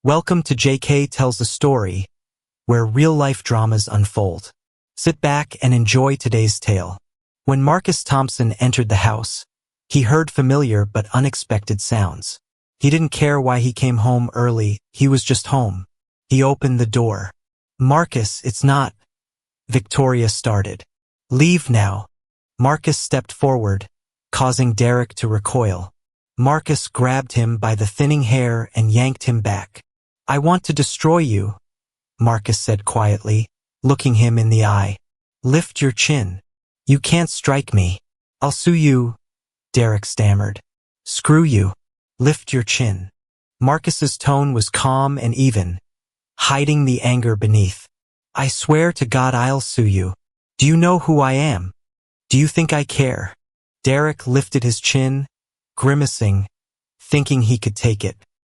Welcome to JK Tells a Story, where real-life dramas unfold. Sit back and enjoy today's tale. When Marcus Thompson entered the house, he heard familiar but unexpected sounds. He didn't care why he came home early, he was just home. He opened the door. "Marcus, it's not..." Victoria started. "Leave now." Marcus stepped forward, causing Derek to recoil. Marcus grabbed him by the thinning hair and yanked him back. "I want to destroy you," Marcus said quietly, looking him in the eye. "Lift your chin. You can't strike me. I'll sue you," Derek stammered. "Screw you. Lift your chin." Marcus's tone was calm and even, hiding the anger beneath. "I swear to God I'll sue you. Do you know who I am? Do you think I care?" Derek lifted his chin, grimacing, thinking he could take it.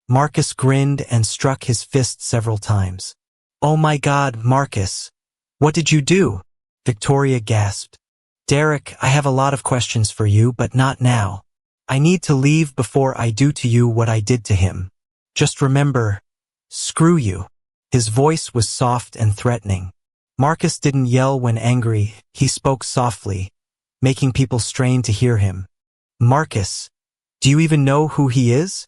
Marcus grinned and struck his fist several times. "Oh my God, Marcus. What did you do?" Victoria gasped. "Derek, I have a lot of questions for you, but not now. I need to leave before I do to you what I did to him. Just remember, screw you." His voice was soft and threatening. Marcus didn't yell when angry, he spoke softly, making people strain to hear him. "Marcus, do you even know who he is?"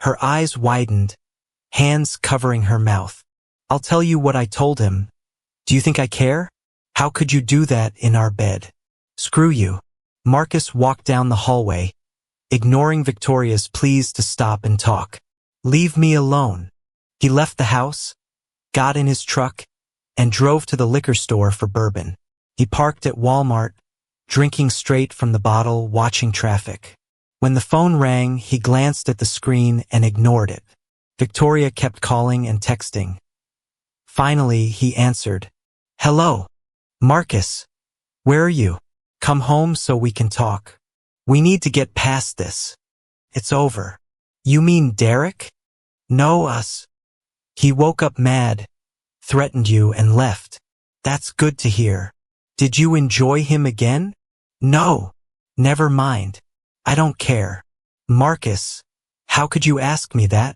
Her eyes widened, hands covering her mouth. "I'll tell you what I told him. Do you think I care? How could you do that in our bed? Screw you." Marcus walked down the hallway, ignoring Victoria's pleas to stop and talk. "Leave me alone." He left the house, got in his truck, and drove to the liquor store for bourbon. He parked at Walmart, drinking straight from the bottle, watching traffic. When the phone rang, he glanced at the screen and ignored it. Victoria kept calling and texting. Finally, he answered. "Hello. Marcus. Where are you? Come home so we can talk. We need to get past this. It's over." "You mean Derek?" "No, us. He woke up mad, threatened you and left." "That's good to hear. Did you enjoy him again?" "No. Never mind. I don't care." "Marcus, how could you ask me that?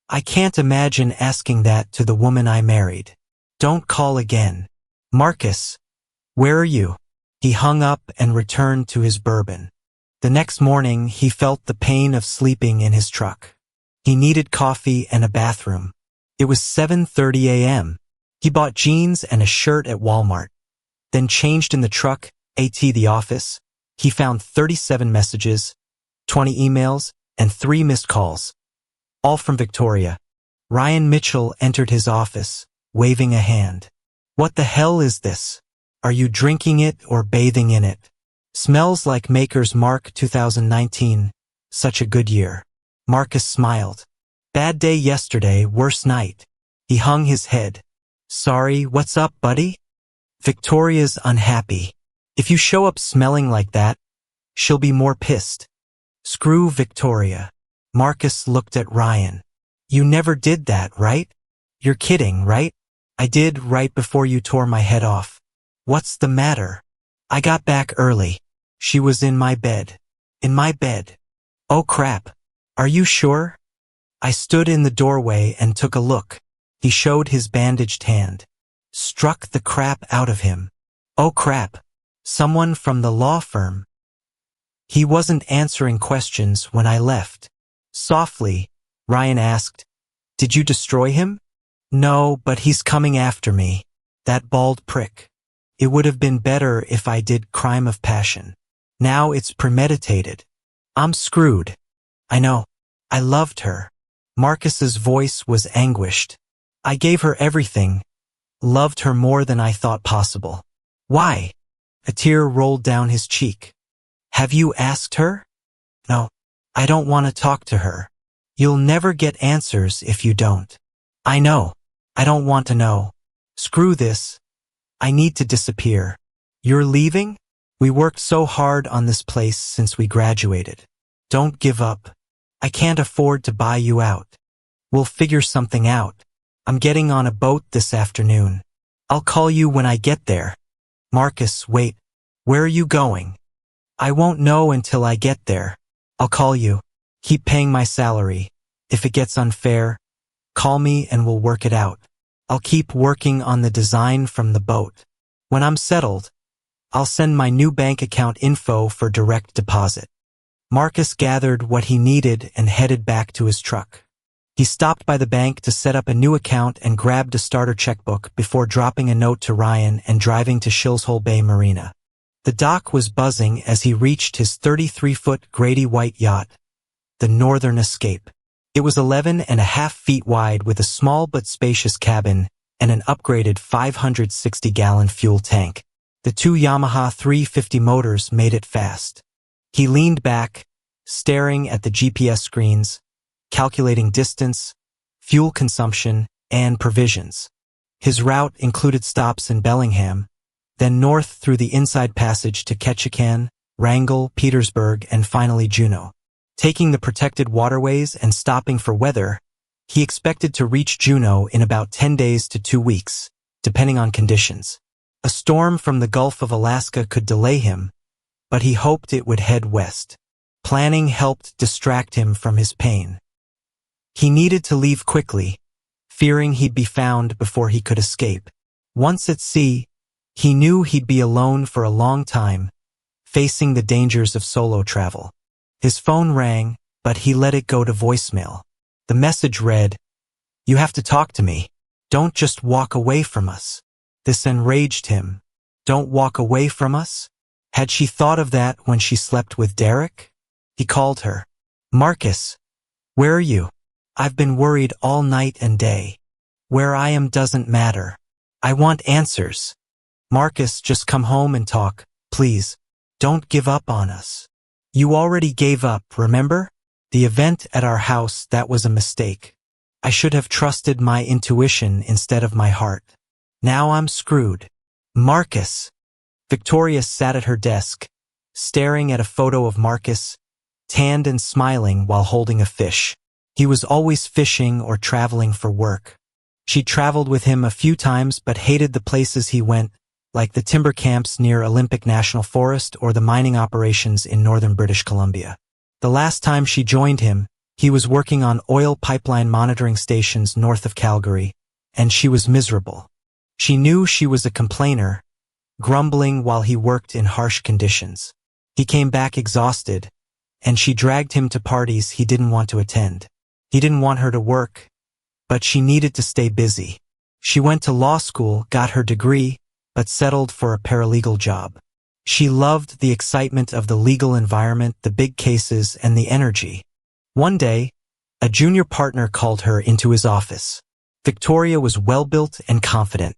I can't imagine asking that to the woman I married. Don't call again." "Marcus, where are you?" He hung up and returned to his bourbon. The next morning, he felt the pain of sleeping in his truck. He needed coffee and a bathroom. It was 7:30 a.m. He bought jeans and a shirt at Walmart, then changed in the truck, at the office. He found 37 messages, 20 emails, and 3 missed calls, all from Victoria. Ryan Mitchell entered his office, waving a hand. "What the hell is this? Are you drinking it or bathing in it? Smells like Maker's Mark 2019. Such a good year." Marcus smiled. "Bad day yesterday, worst night." He hung his head. "Sorry, what's up, buddy?" "Victoria's unhappy. If you show up smelling like that, she'll be more pissed." "Screw Victoria." Marcus looked at Ryan. "You never did that, right? You're kidding, right?" "I did right before you tore my head off." "What's the matter?" "I got back early. She was in my bed." "In my bed? Oh crap. Are you sure?" "I stood in the doorway and took a look." He showed his bandaged hand. "Struck the crap out of him." "Oh crap. Someone from the law firm?" "He wasn't answering questions when I left." Softly, Ryan asked, "Did you destroy him?" "No, but he's coming after me. That bald prick. It would have been better if I did crime of passion. Now it's premeditated. I'm screwed." "I know. I loved her." Marcus's voice was anguished. "I gave her everything. Loved her more than I thought possible." "Why?" A tear rolled down his cheek. "Have you asked her?" "No. I don't want to talk to her." "You'll never get answers if you don't." "I know. I don't want to know. Screw this. I need to disappear." "You're leaving?" "We worked so hard on this place since we graduated. Don't give up. I can't afford to buy you out. We'll figure something out. I'm getting on a boat this afternoon. I'll call you when I get there." "Marcus, wait. Where are you going?" "I won't know until I get there. I'll call you. Keep paying my salary. If it gets unfair, Call me and we'll work it out. I'll keep working on the design from the boat. When I'm settled, I'll send my new bank account info for direct deposit. Marcus gathered what he needed and headed back to his truck. He stopped by the bank to set up a new account and grabbed a starter checkbook before dropping a note to Ryan and driving to Shilshole Bay Marina. The dock was buzzing as he reached his 33-foot Grady white yacht, the Northern Escape. It was 11.5 feet wide with a small but spacious cabin and an upgraded 560-gallon fuel tank. The two Yamaha 350 motors made it fast. He leaned back, staring at the GPS screens, calculating distance, fuel consumption, and provisions. His route included stops in Bellingham, then north through the inside passage to Ketchikan, Wrangell, Petersburg, and finally Juneau. Taking the protected waterways and stopping for weather, he expected to reach Juneau in about 10 days to 2 weeks, depending on conditions. A storm from the Gulf of Alaska could delay him, but he hoped it would head west. Planning helped distract him from his pain. He needed to leave quickly, fearing he'd be found before he could escape. Once at sea, he knew he'd be alone for a long time, facing the dangers of solo travel. His phone rang, but he let it go to voicemail. The message read, "You have to talk to me. Don't just walk away from us." This enraged him. Don't walk away from us? Had she thought of that when she slept with Derek? He called her. "Marcus, where are you? I've been worried all night and day. Where I am doesn't matter. I want answers. Marcus, just come home and talk, please. Don't give up on us. You already gave up, remember? The event at our house, that was a mistake. I should have trusted my intuition instead of my heart. Now I'm screwed. Marcus." Victoria sat at her desk, staring at a photo of Marcus, tanned and smiling while holding a fish. He was always fishing or traveling for work. She traveled with him a few times but hated the places he went, like the timber camps near Olympic National Forest or the mining operations in northern British Columbia. The last time she joined him, he was working on oil pipeline monitoring stations north of Calgary, and she was miserable. She knew she was a complainer, grumbling while he worked in harsh conditions. He came back exhausted, and she dragged him to parties he didn't want to attend. He didn't want her to work, but she needed to stay busy. She went to law school, got her degree, but settled for a paralegal job. She loved the excitement of the legal environment, the big cases, and the energy. One day, a junior partner called her into his office. Victoria was well-built and confident.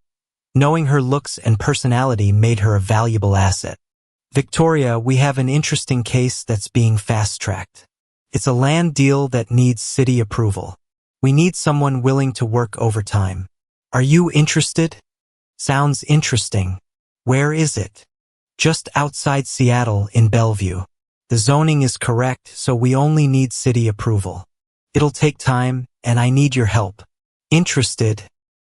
Knowing her looks and personality made her a valuable asset. "Victoria, we have an interesting case that's being fast-tracked. It's a land deal that needs city approval. We need someone willing to work overtime. Are you interested?" "Sounds interesting. Where is it?" "Just outside Seattle in Bellevue. The zoning is correct, so we only need city approval. It'll take time, and I need your help." "Interested?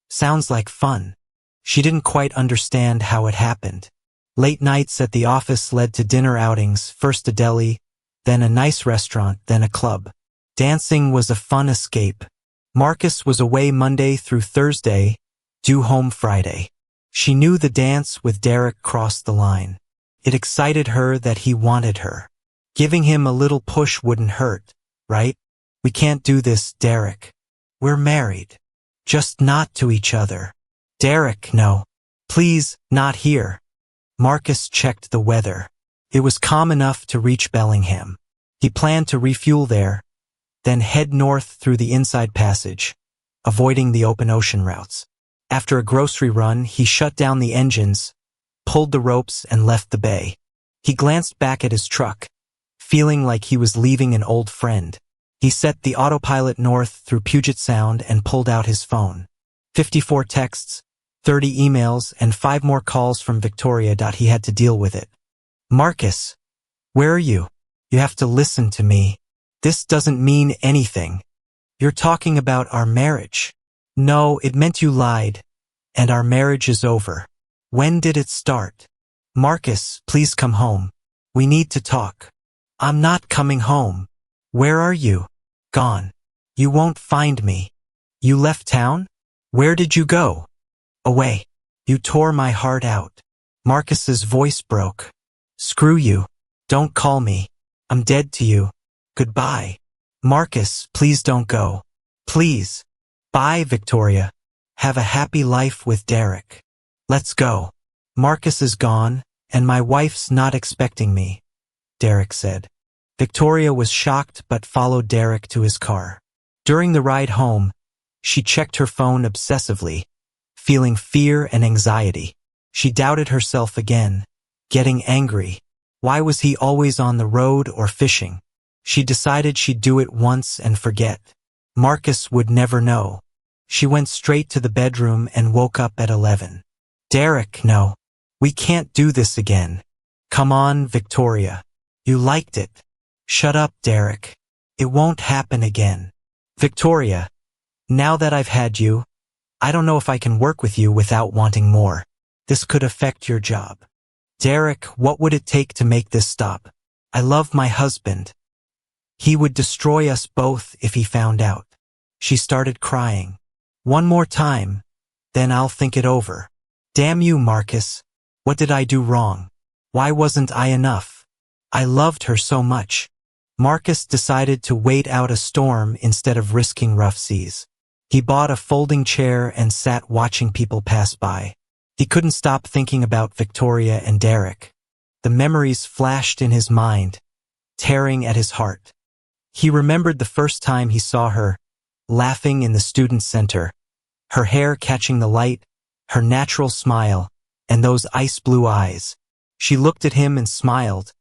Sounds like fun." She didn't quite understand how it happened. Late nights at the office led to dinner outings, first a deli, then a nice restaurant, then a club. Dancing was a fun escape. Marcus was away Monday through Thursday, due home Friday. She knew the dance with Derek crossed the line. It excited her that he wanted her. Giving him a little push wouldn't hurt, right? "We can't do this, Derek. We're married. Just not to each other." "Derek, no. Please, not here." Marcus checked the weather. It was calm enough to reach Bellingham. He planned to refuel there, then head north through the inside passage, avoiding the open ocean routes. After a grocery run, he shut down the engines, pulled the ropes, and left the bay. He glanced back at his truck, feeling like he was leaving an old friend. He set the autopilot north through Puget Sound and pulled out his phone. 54 texts, 30 emails, and 5 more calls from Victoria. He had to deal with it. "Marcus, where are you? You have to listen to me. This doesn't mean anything. You're talking about our marriage." "No, it meant you lied, and our marriage is over." "When did it start?" "Marcus, please come home. We need to talk." "I'm not coming home." "Where are you?" "Gone. You won't find me. You left town? Where did you go? Away. You tore my heart out. Marcus's voice broke. Screw you. Don't call me. I'm dead to you. Goodbye. Marcus, please don't go. Please. Bye, Victoria. Have a happy life with Derek. Let's go. Marcus is gone, and my wife's not expecting me, Derek said. Victoria was shocked but followed Derek to his car. During the ride home, she checked her phone obsessively, feeling fear and anxiety. She doubted herself again, getting angry. Why was he always on the road or fishing? She decided she'd do it once and forget. Marcus would never know. She went straight to the bedroom and woke up at 11. Derek, no. We can't do this again. Come on, Victoria. You liked it. Shut up, Derek. It won't happen again. Victoria, now that I've had you, I don't know if I can work with you without wanting more. This could affect your job. Derek, what would it take to make this stop? I love my husband. He would destroy us both if he found out. She started crying. One more time, then I'll think it over. Damn you, Marcus. What did I do wrong? Why wasn't I enough? I loved her so much. Marcus decided to wait out a storm instead of risking rough seas. He bought a folding chair and sat watching people pass by. He couldn't stop thinking about Victoria and Derek. The memories flashed in his mind, tearing at his heart. He remembered the first time he saw her, laughing in the student center, her hair catching the light, her natural smile, and those ice blue eyes. She looked at him and smiled,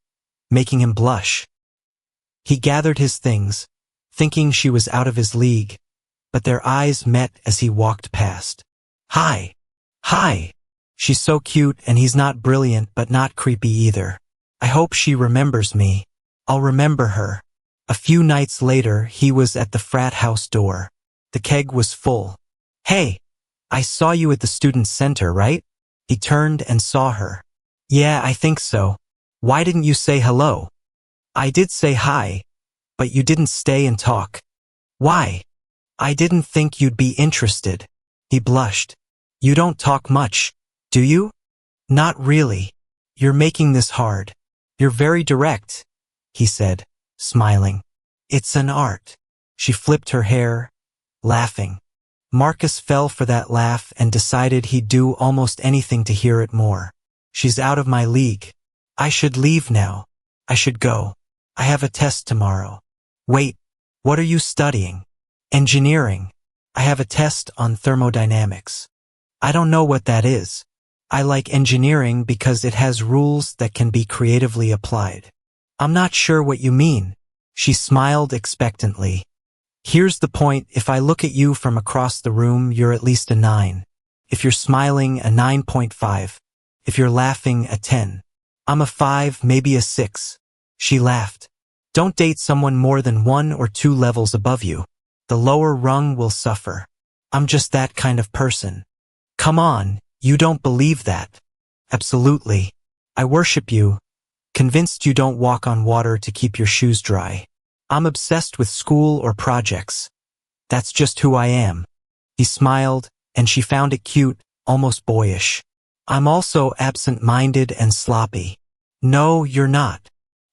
making him blush. He gathered his things, thinking she was out of his league, but their eyes met as he walked past. Hi. Hi. She's so cute and he's not brilliant but not creepy either. I hope she remembers me. I'll remember her. A few nights later, he was at the frat house door. The keg was full. Hey, I saw you at the student center, right? He turned and saw her. Yeah, I think so. Why didn't you say hello? I did say hi, but you didn't stay and talk. Why? I didn't think you'd be interested. He blushed. You don't talk much, do you? Not really. You're making this hard. You're very direct, he said, smiling. It's an art. She flipped her hair, laughing. Marcus fell for that laugh and decided he'd do almost anything to hear it more. She's out of my league. I should leave now. I should go. I have a test tomorrow. Wait, what are you studying? Engineering. I have a test on thermodynamics. I don't know what that is. I like engineering because it has rules that can be creatively applied. I'm not sure what you mean. She smiled expectantly. Here's the point, if I look at you from across the room, you're at least a 9. If you're smiling, a 9.5. If you're laughing, a 10. I'm a 5, maybe a 6. She laughed. Don't date someone more than 1 or 2 levels above you. The lower rung will suffer. I'm just that kind of person. Come on, you don't believe that. Absolutely. I worship you, convinced you don't walk on water to keep your shoes dry. I'm obsessed with school or projects. That's just who I am. He smiled, and she found it cute, almost boyish. I'm also absent-minded and sloppy. No, you're not.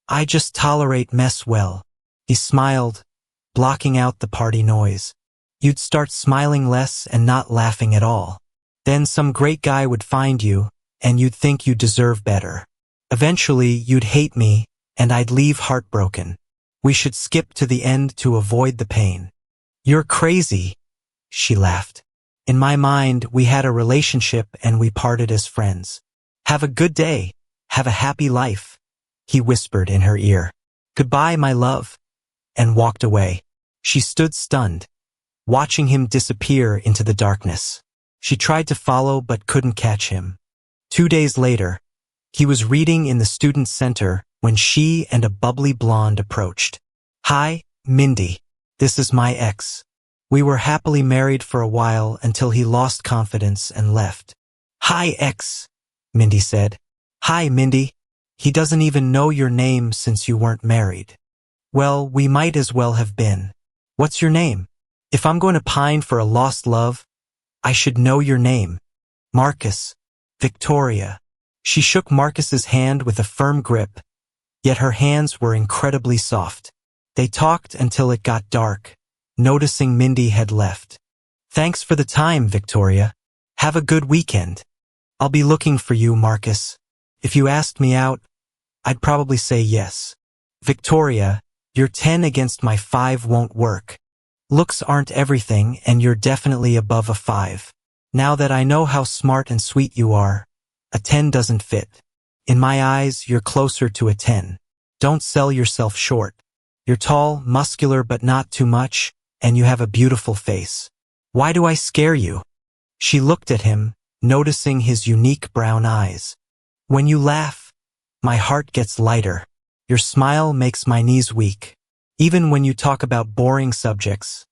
I just tolerate mess well. He smiled, blocking out the party noise. You'd start smiling less and not laughing at all. Then some great guy would find you, and you'd think you deserve better. Eventually, you'd hate me, and I'd leave heartbroken. We should skip to the end to avoid the pain. You're crazy, she laughed. In my mind, we had a relationship and we parted as friends. Have a good day. Have a happy life, he whispered in her ear. Goodbye, my love, and walked away. She stood stunned, watching him disappear into the darkness. She tried to follow but couldn't catch him. 2 days later, he was reading in the student center when she and a bubbly blonde approached. Hi, Mindy. This is my ex. We were happily married for a while until he lost confidence and left. Hi, ex, Mindy said. Hi, Mindy. He doesn't even know your name since you weren't married. Well, we might as well have been. What's your name? If I'm going to pine for a lost love, I should know your name. Marcus. Victoria. She shook Marcus's hand with a firm grip, yet her hands were incredibly soft. They talked until it got dark, noticing Mindy had left. Thanks for the time, Victoria. Have a good weekend. I'll be looking for you, Marcus. If you asked me out, I'd probably say yes. Victoria, your 10 against my 5 won't work. Looks aren't everything, and you're definitely above a 5. Now that I know how smart and sweet you are, a 10 doesn't fit. In my eyes, you're closer to a 10. Don't sell yourself short. You're tall, muscular but not too much, and you have a beautiful face. Why do I scare you? She looked at him, noticing his unique brown eyes. When you laugh, my heart gets lighter. Your smile makes my knees weak. Even when you talk about boring subjects,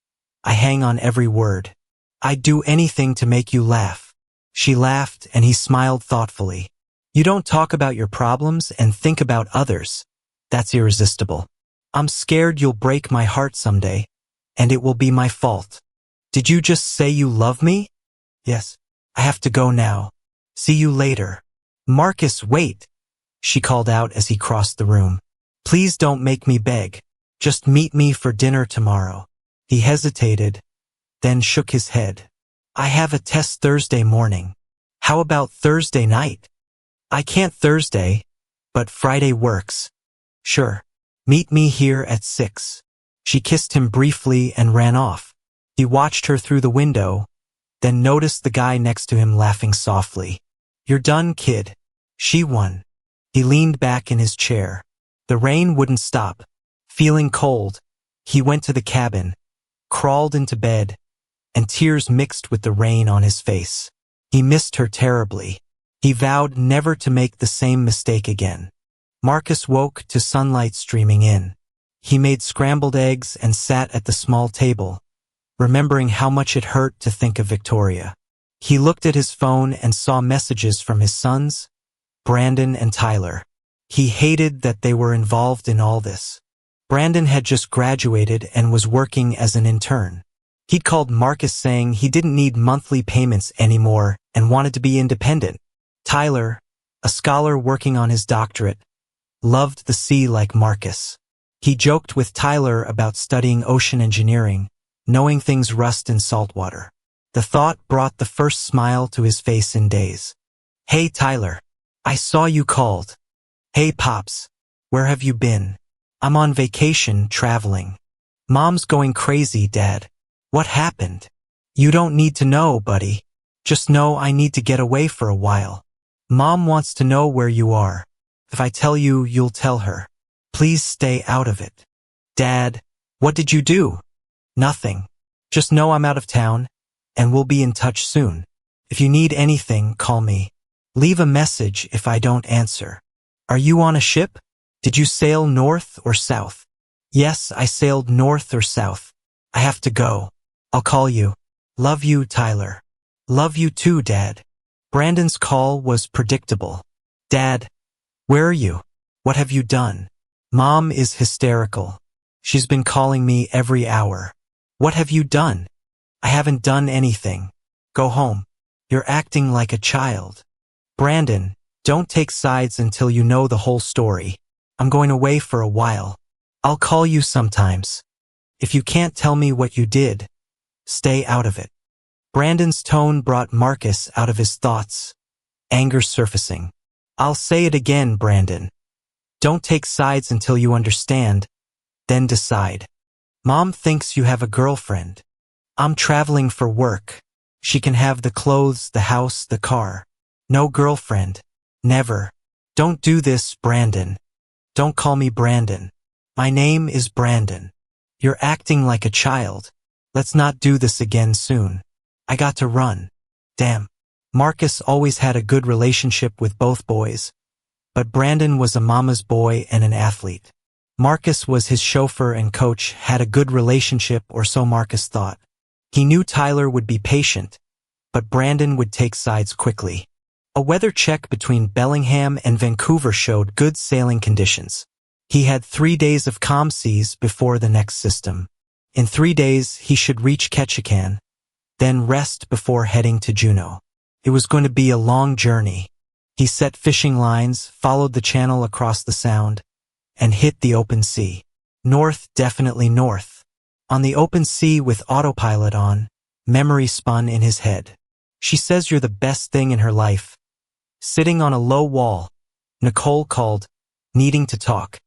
I hang on every word. I'd do anything to make you laugh. She laughed and he smiled thoughtfully. You don't talk about your problems and think about others. That's irresistible. I'm scared you'll break my heart someday, and it will be my fault. Did you just say you love me? Yes. I have to go now. See you later. Marcus, wait, she called out as he crossed the room. Please don't make me beg. Just meet me for dinner tomorrow. He hesitated, then shook his head. I have a test Thursday morning. How about Thursday night? I can't Thursday, but Friday works. Sure. Meet me here at 6. She kissed him briefly and ran off. He watched her through the window, then noticed the guy next to him laughing softly. You're done, kid. She won. He leaned back in his chair. The rain wouldn't stop. Feeling cold, he went to the cabin, crawled into bed, and tears mixed with the rain on his face. He missed her terribly. He vowed never to make the same mistake again. Marcus woke to sunlight streaming in. He made scrambled eggs and sat at the small table, remembering how much it hurt to think of Victoria. He looked at his phone and saw messages from his sons, Brandon and Tyler. He hated that they were involved in all this. Brandon had just graduated and was working as an intern. He'd called Marcus saying he didn't need monthly payments anymore and wanted to be independent. Tyler, a scholar working on his doctorate, loved the sea like Marcus. He joked with Tyler about studying ocean engineering, knowing things rust in salt water. The thought brought the first smile to his face in days. Hey Tyler, I saw you called. Hey Pops, where have you been? I'm on vacation, traveling. Mom's going crazy, Dad. What happened? You don't need to know, buddy. Just know I need to get away for a while. Mom wants to know where you are. If I tell you, you'll tell her. Please stay out of it. Dad, what did you do? Nothing. Just know I'm out of town, and we'll be in touch soon. If you need anything, call me. Leave a message if I don't answer. Are you on a ship? Did you sail north or south? Yes, I sailed north or south. I have to go. I'll call you. Love you, Tyler. Love you too, Dad. Brandon's call was predictable. Dad, where are you? What have you done? Mom is hysterical. She's been calling me every hour. What have you done? I haven't done anything. Go home. You're acting like a child. Brandon, don't take sides until you know the whole story. I'm going away for a while. I'll call you sometimes. If you can't tell me what you did, stay out of it. Brandon's tone brought Marcus out of his thoughts, anger surfacing. I'll say it again, Brandon. Don't take sides until you understand, then decide. Mom thinks you have a girlfriend. I'm traveling for work. She can have the clothes, the house, the car. No girlfriend. Never. Don't do this, Brandon. Don't call me Brandon. My name is Brandon. You're acting like a child. Let's not do this again soon. I got to run. Damn. Marcus always had a good relationship with both boys, but Brandon was a mama's boy and an athlete. Marcus was his chauffeur and coach, had a good relationship, or so Marcus thought. He knew Tyler would be patient, but Brandon would take sides quickly. A weather check between Bellingham and Vancouver showed good sailing conditions. He had 3 days of calm seas before the next system. In 3 days, he should reach Ketchikan, then rest before heading to Juneau. It was going to be a long journey. He set fishing lines, followed the channel across the sound, and hit the open sea. North, definitely north. On the open sea with autopilot on, memory spun in his head. She says you're the best thing in her life. Sitting on a low wall, Nicole called, needing to talk.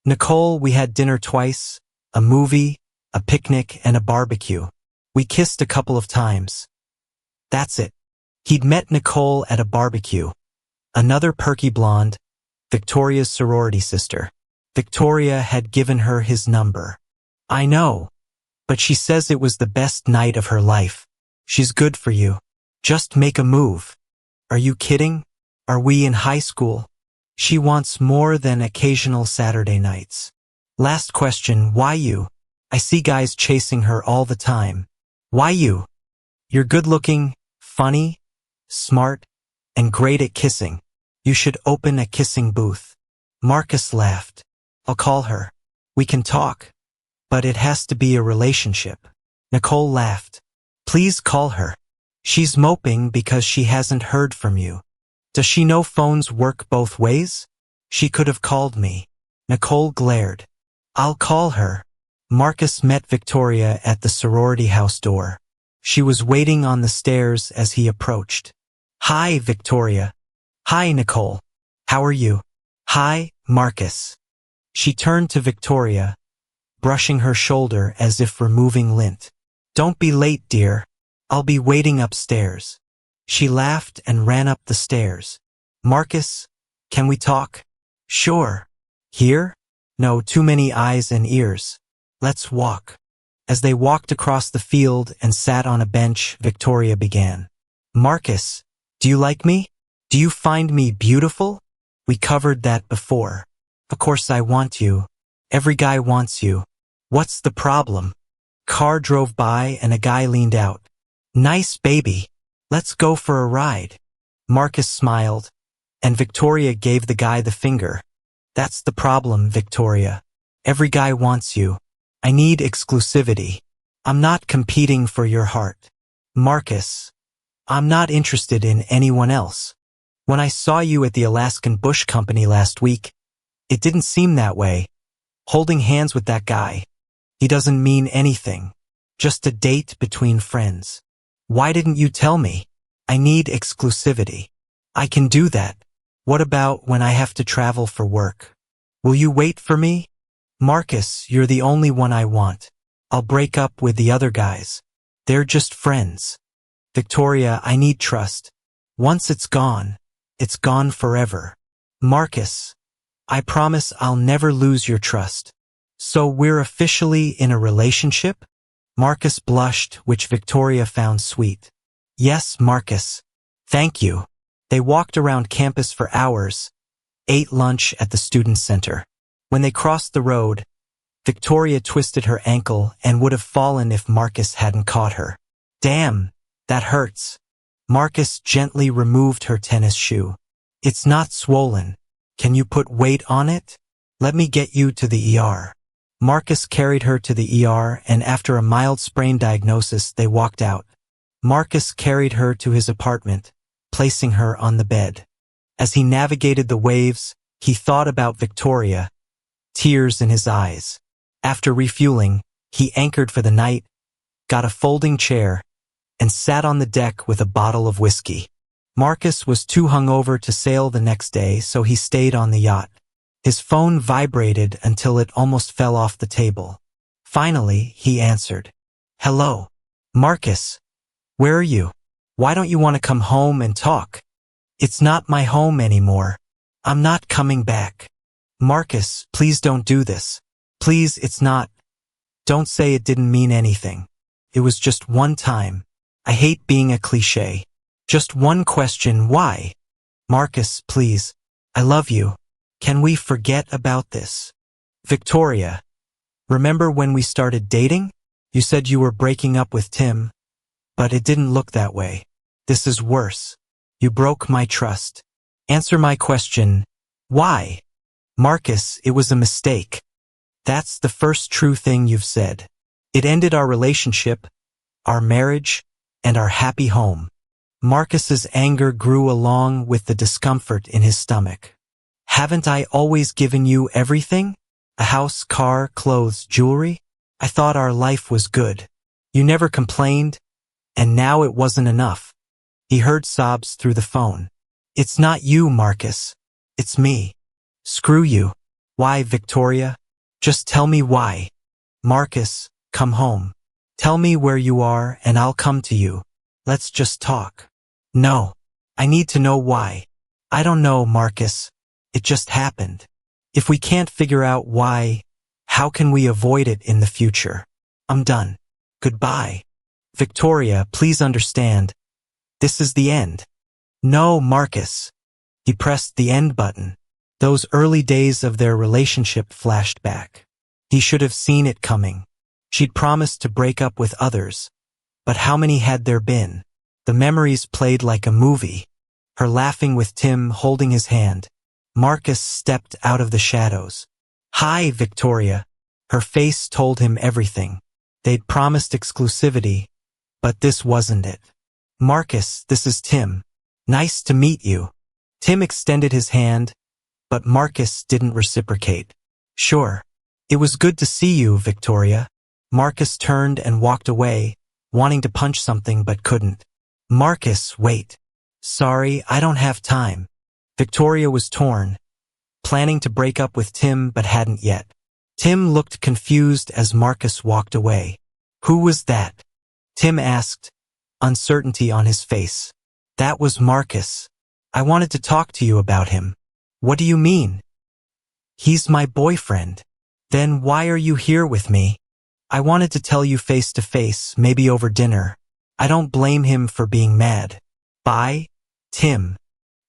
Nicole, we had dinner twice, a movie, a picnic, and a barbecue. We kissed a couple of times. That's it. He'd met Nicole at a barbecue. Another perky blonde, Victoria's sorority sister. Victoria had given her his number. I know, but she says it was the best night of her life. She's good for you. Just make a move. Are you kidding? Are we in high school? She wants more than occasional Saturday nights. Last question, why you? I see guys chasing her all the time. Why you? You're good-looking, funny, smart, and great at kissing. You should open a kissing booth. Marcus laughed. I'll call her. We can talk. But it has to be a relationship. Nicole laughed. Please call her. She's moping because she hasn't heard from you. Does she know phones work both ways? She could have called me. Nicole glared. I'll call her. Marcus met Victoria at the sorority house door. She was waiting on the stairs as he approached. Hi, Victoria. Hi, Nicole. How are you? Hi, Marcus. She turned to Victoria, brushing her shoulder as if removing lint. Don't be late, dear. I'll be waiting upstairs. She laughed and ran up the stairs. Marcus, can we talk? Sure. Here? No, too many eyes and ears. Let's walk. As they walked across the field and sat on a bench, Victoria began. Marcus, do you like me? Do you find me beautiful? We covered that before. Of course I want you. Every guy wants you. What's the problem? Car drove by and a guy leaned out. Nice baby. Let's go for a ride. Marcus smiled, and Victoria gave the guy the finger. That's the problem, Victoria. Every guy wants you. I need exclusivity. I'm not competing for your heart. Marcus, I'm not interested in anyone else. When I saw you at the Alaskan Bush Company last week, it didn't seem that way. Holding hands with that guy. He doesn't mean anything. Just a date between friends. Why didn't you tell me? I need exclusivity. I can do that. What about when I have to travel for work? Will you wait for me? Marcus, you're the only one I want. I'll break up with the other guys. They're just friends. Victoria, I need trust. Once it's gone forever. Marcus, I promise I'll never lose your trust. So we're officially in a relationship? Marcus blushed, which Victoria found sweet. Yes, Marcus. Thank you. They walked around campus for hours, ate lunch at the student center. When they crossed the road, Victoria twisted her ankle and would have fallen if Marcus hadn't caught her. Damn, that hurts. Marcus gently removed her tennis shoe. It's not swollen. Can you put weight on it? Let me get you to the ER. Marcus carried her to the ER, and after a mild sprain diagnosis, they walked out. Marcus carried her to his apartment, placing her on the bed. As he navigated the waves, he thought about Victoria, tears in his eyes. After refueling, he anchored for the night, got a folding chair, and sat on the deck with a bottle of whiskey. Marcus was too hungover to sail the next day, so he stayed on the yacht. His phone vibrated until it almost fell off the table. Finally, he answered. Hello. Marcus. Where are you? Why don't you want to come home and talk? It's not my home anymore. I'm not coming back. Marcus, please don't do this. Please, it's not. Don't say it didn't mean anything. It was just one time. I hate being a cliché. Just one question, why? Marcus, please. I love you. Can we forget about this? Victoria. Remember when we started dating? You said you were breaking up with Tim, but it didn't look that way. This is worse. You broke my trust. Answer my question. Why? Marcus, it was a mistake. That's the first true thing you've said. It ended our relationship, our marriage, and our happy home. Marcus's anger grew along with the discomfort in his stomach. Haven't I always given you everything? A house, car, clothes, jewelry? I thought our life was good. You never complained, and now it wasn't enough. He heard sobs through the phone. It's not you, Marcus. It's me. Screw you. Why, Victoria? Just tell me why. Marcus, come home. Tell me where you are and I'll come to you. Let's just talk. No. I need to know why. I don't know, Marcus. It just happened. If we can't figure out why, how can we avoid it in the future? I'm done. Goodbye. Victoria, please understand. This is the end. No, Marcus. He pressed the end button. Those early days of their relationship flashed back. He should have seen it coming. She'd promised to break up with others. But how many had there been? The memories played like a movie. Her laughing with Tim holding his hand. Marcus stepped out of the shadows. Hi, Victoria. Her face told him everything. They'd promised exclusivity, but this wasn't it. Marcus, this is Tim. Nice to meet you. Tim extended his hand, but Marcus didn't reciprocate. Sure. It was good to see you, Victoria. Marcus turned and walked away, wanting to punch something but couldn't. Marcus, wait. Sorry, I don't have time. Victoria was torn, planning to break up with Tim but hadn't yet. Tim looked confused as Marcus walked away. Who was that? Tim asked, uncertainty on his face. That was Marcus. I wanted to talk to you about him. What do you mean? He's my boyfriend. Then why are you here with me? I wanted to tell you face to face, maybe over dinner. I don't blame him for being mad. Bye, Tim.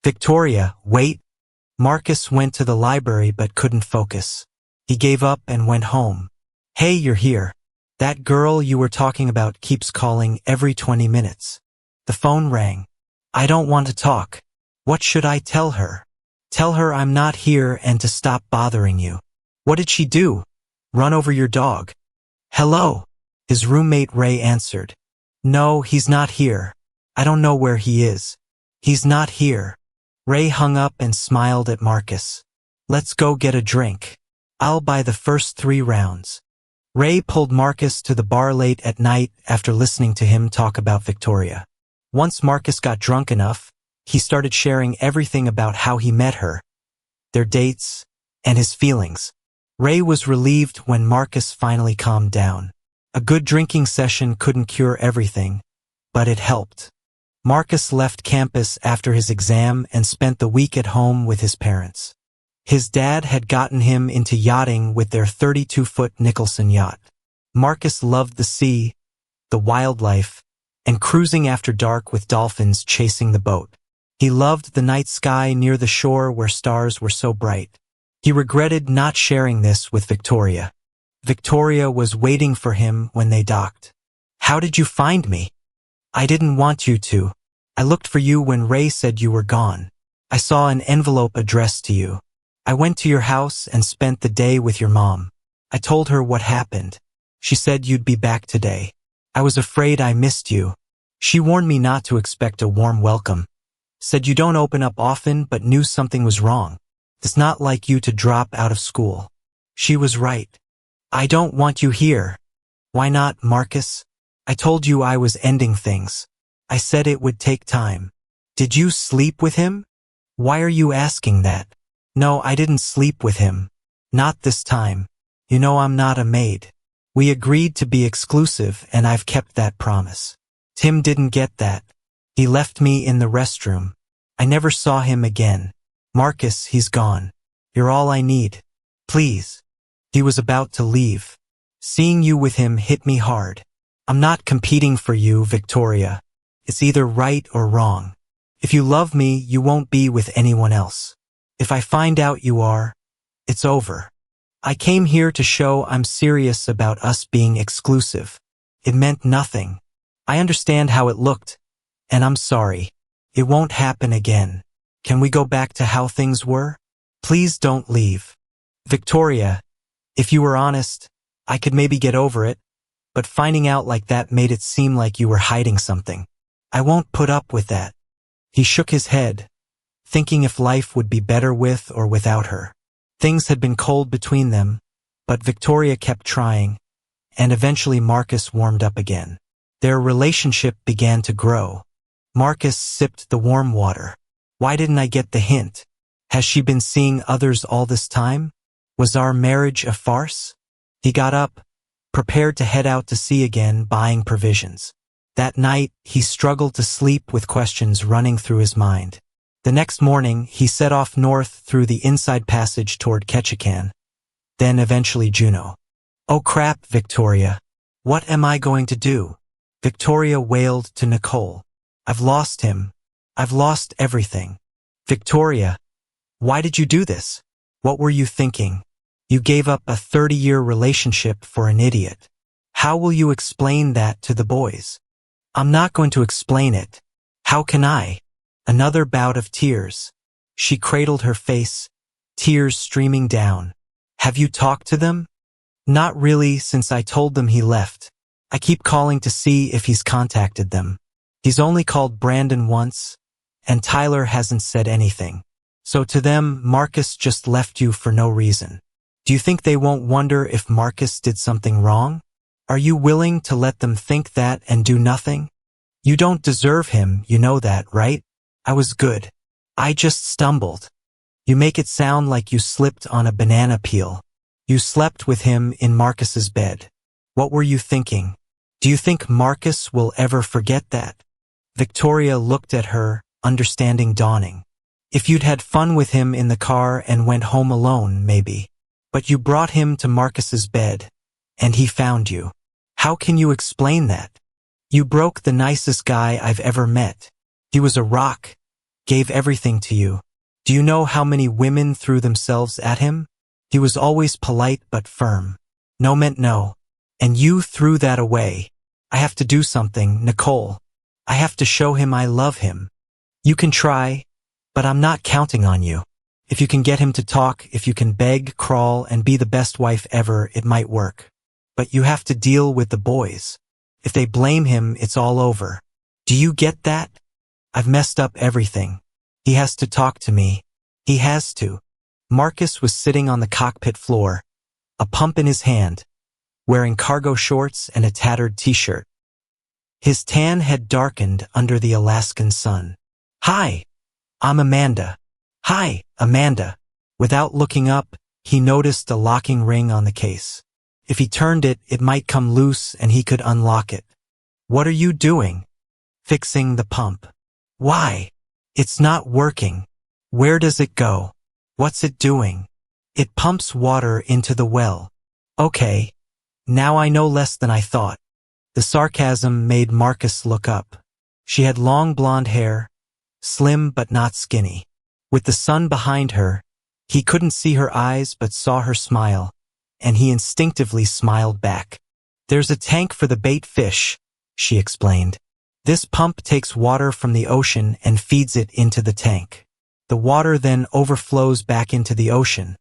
Victoria, wait. Marcus went to the library but couldn't focus. He gave up and went home. Hey, you're here. That girl you were talking about keeps calling every 20 minutes. The phone rang. I don't want to talk. What should I tell her? Tell her I'm not here and to stop bothering you. What did she do? Run over your dog. Hello? His roommate Ray answered. No, he's not here. I don't know where he is. He's not here. Ray hung up and smiled at Marcus. Let's go get a drink. I'll buy the first 3 rounds. Ray pulled Marcus to the bar late at night after listening to him talk about Victoria. Once Marcus got drunk enough, he started sharing everything about how he met her, their dates, and his feelings. Ray was relieved when Marcus finally calmed down. A good drinking session couldn't cure everything, but it helped. Marcus left campus after his exam and spent the week at home with his parents. His dad had gotten him into yachting with their 32-foot Nicholson yacht. Marcus loved the sea, the wildlife, and cruising after dark with dolphins chasing the boat. He loved the night sky near the shore where stars were so bright. He regretted not sharing this with Victoria. Victoria was waiting for him when they docked. How did you find me? I didn't want you to. I looked for you when Ray said you were gone. I saw an envelope addressed to you. I went to your house and spent the day with your mom. I told her what happened. She said you'd be back today. I was afraid I missed you. She warned me not to expect a warm welcome. Said you don't open up often but knew something was wrong. It's not like you to drop out of school. She was right. I don't want you here. Why not, Marcus? I told you I was ending things. I said it would take time. Did you sleep with him? Why are you asking that? No, I didn't sleep with him. Not this time. You know I'm not a maid. We agreed to be exclusive and I've kept that promise. Tim didn't get that. He left me in the restroom. I never saw him again. Marcus, he's gone. You're all I need. Please. He was about to leave. Seeing you with him hit me hard. I'm not competing for you, Victoria. It's either right or wrong. If you love me, you won't be with anyone else. If I find out you are, it's over. I came here to show I'm serious about us being exclusive. It meant nothing. I understand how it looked, and I'm sorry. It won't happen again. Can we go back to how things were? Please don't leave. Victoria, if you were honest, I could maybe get over it, but finding out like that made it seem like you were hiding something. I won't put up with that. He shook his head, thinking if life would be better with or without her. Things had been cold between them, but Victoria kept trying, and eventually Marcus warmed up again. Their relationship began to grow. Marcus sipped the warm water. Why didn't I get the hint? Has she been seeing others all this time? Was our marriage a farce? He got up, prepared to head out to sea again, buying provisions. That night, he struggled to sleep with questions running through his mind. The next morning, he set off north through the inside passage toward Ketchikan, then eventually Juneau. Oh crap, Victoria. What am I going to do? Victoria wailed to Nicole. I've lost him. I've lost everything. Victoria, why did you do this? What were you thinking? You gave up a 30-year relationship for an idiot. How will you explain that to the boys? I'm not going to explain it. How can I? Another bout of tears. She cradled her face, tears streaming down. Have you talked to them? Not really, since I told them he left. I keep calling to see if he's contacted them. He's only called Brandon once, and Tyler hasn't said anything. So to them, Marcus just left you for no reason. Do you think they won't wonder if Marcus did something wrong? Are you willing to let them think that and do nothing? You don't deserve him, you know that, right? I was good. I just stumbled. You make it sound like you slipped on a banana peel. You slept with him in Marcus's bed. What were you thinking? Do you think Marcus will ever forget that? Victoria looked at her, understanding dawning. If you'd had fun with him in the car and went home alone, maybe. But you brought him to Marcus's bed, and he found you. How can you explain that? You broke the nicest guy I've ever met. He was a rock, gave everything to you. Do you know how many women threw themselves at him? He was always polite but firm. No meant no. And you threw that away. I have to do something, Nicole. I have to show him I love him. You can try, but I'm not counting on you. If you can get him to talk, if you can beg, crawl, and be the best wife ever, it might work. But you have to deal with the boys. If they blame him, it's all over. Do you get that? I've messed up everything. He has to talk to me. He has to. Marcus was sitting on the cockpit floor, a pump in his hand, wearing cargo shorts and a tattered t-shirt. His tan had darkened under the Alaskan sun. Hi, I'm Amanda. Hi, Amanda. Without looking up, he noticed a locking ring on the case. If he turned it, it might come loose and he could unlock it. What are you doing? Fixing the pump. Why? It's not working. Where does it go? What's it doing? It pumps water into the well. Okay. Now I know less than I thought. The sarcasm made Marcus look up. She had long blonde hair, slim but not skinny. With the sun behind her, he couldn't see her eyes but saw her smile, and he instinctively smiled back. There's a tank for the bait fish, she explained. This pump takes water from the ocean and feeds it into the tank. The water then overflows back into the ocean,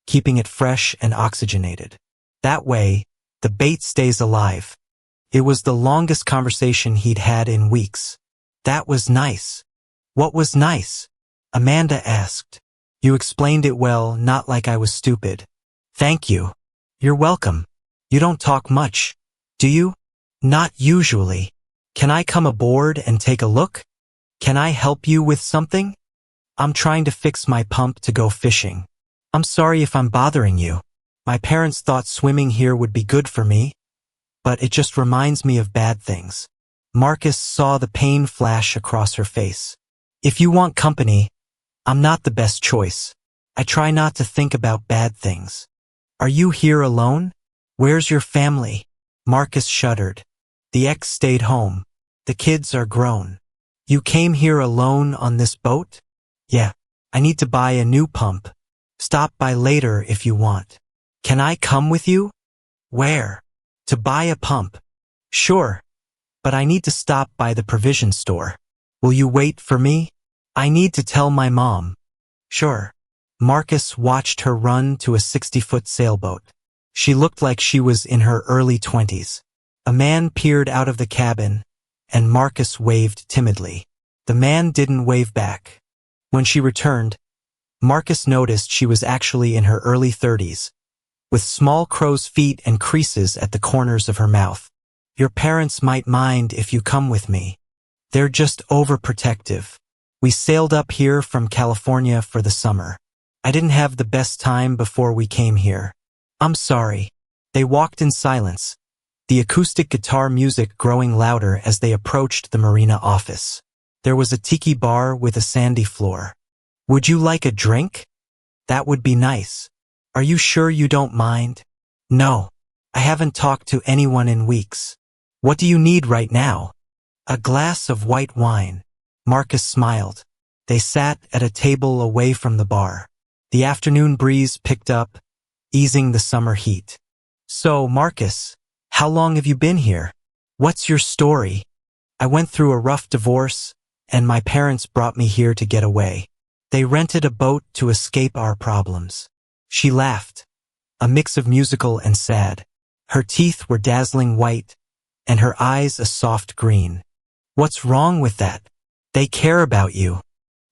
keeping it fresh and oxygenated. That way, the bait stays alive. It was the longest conversation he'd had in weeks. That was nice. What was nice? Amanda asked. You explained it well, not like I was stupid. Thank you. You're welcome. You don't talk much, do you? Not usually. Can I come aboard and take a look? Can I help you with something? I'm trying to fix my pump to go fishing. I'm sorry if I'm bothering you. My parents thought swimming here would be good for me, but it just reminds me of bad things. Marcus saw the pain flash across her face. If you want company, I'm not the best choice. I try not to think about bad things. Are you here alone? Where's your family? Marcus shuddered. The ex stayed home. The kids are grown. You came here alone on this boat? Yeah. I need to buy a new pump. Stop by later if you want. Can I come with you? Where? To buy a pump. Sure. But I need to stop by the provision store. Will you wait for me? I need to tell my mom. Sure. Marcus watched her run to a 60-foot sailboat. She looked like she was in her early 20s. A man peered out of the cabin, and Marcus waved timidly. The man didn't wave back. When she returned, Marcus noticed she was actually in her early 30s, with small crow's feet and creases at the corners of her mouth. Your parents might mind if you come with me. They're just overprotective. We sailed up here from California for the summer. I didn't have the best time before we came here. I'm sorry. They walked in silence, the acoustic guitar music growing louder as they approached the marina office. There was a tiki bar with a sandy floor. Would you like a drink? That would be nice. Are you sure you don't mind? No. I haven't talked to anyone in weeks. What do you need right now? A glass of white wine. Marcus smiled. They sat at a table away from the bar. The afternoon breeze picked up, easing the summer heat. So, Marcus, how long have you been here? What's your story? I went through a rough divorce, and my parents brought me here to get away. They rented a boat to escape our problems. She laughed, a mix of musical and sad. Her teeth were dazzling white, and her eyes a soft green. What's wrong with that? They care about you.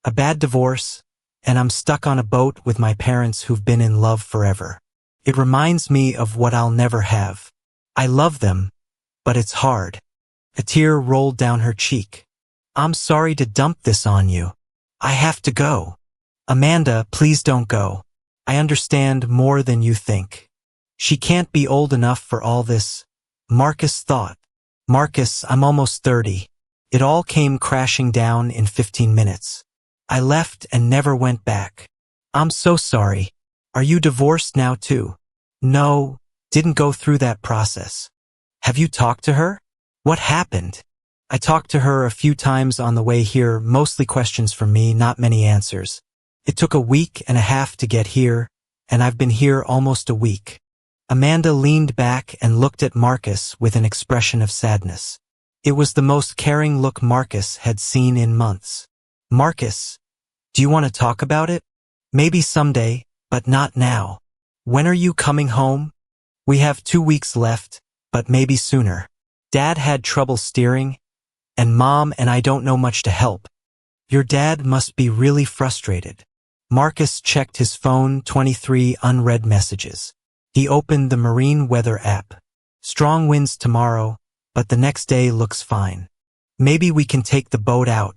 A bad divorce, and I'm stuck on a boat with my parents who've been in love forever. It reminds me of what I'll never have. I love them, but it's hard. A tear rolled down her cheek. I'm sorry to dump this on you. I have to go. Amanda, please don't go. I understand more than you think. She can't be old enough for all this, Marcus thought. Marcus, I'm almost 30. It all came crashing down in 15 minutes. I left and never went back. I'm so sorry. Are you divorced now too? No, didn't go through that process. Have you talked to her? What happened? I talked to her a few times on the way here, mostly questions from me, not many answers. It took a week and a half to get here, and I've been here almost a week. Amanda leaned back and looked at Marcus with an expression of sadness. It was the most caring look Marcus had seen in months. Marcus, do you want to talk about it? Maybe someday, but not now. When are you coming home? We have 2 weeks left, but maybe sooner. Dad had trouble steering, and Mom and I don't know much to help. Your dad must be really frustrated. Marcus checked his phone, 23 unread messages. He opened the marine weather app. Strong winds tomorrow, but the next day looks fine. Maybe we can take the boat out.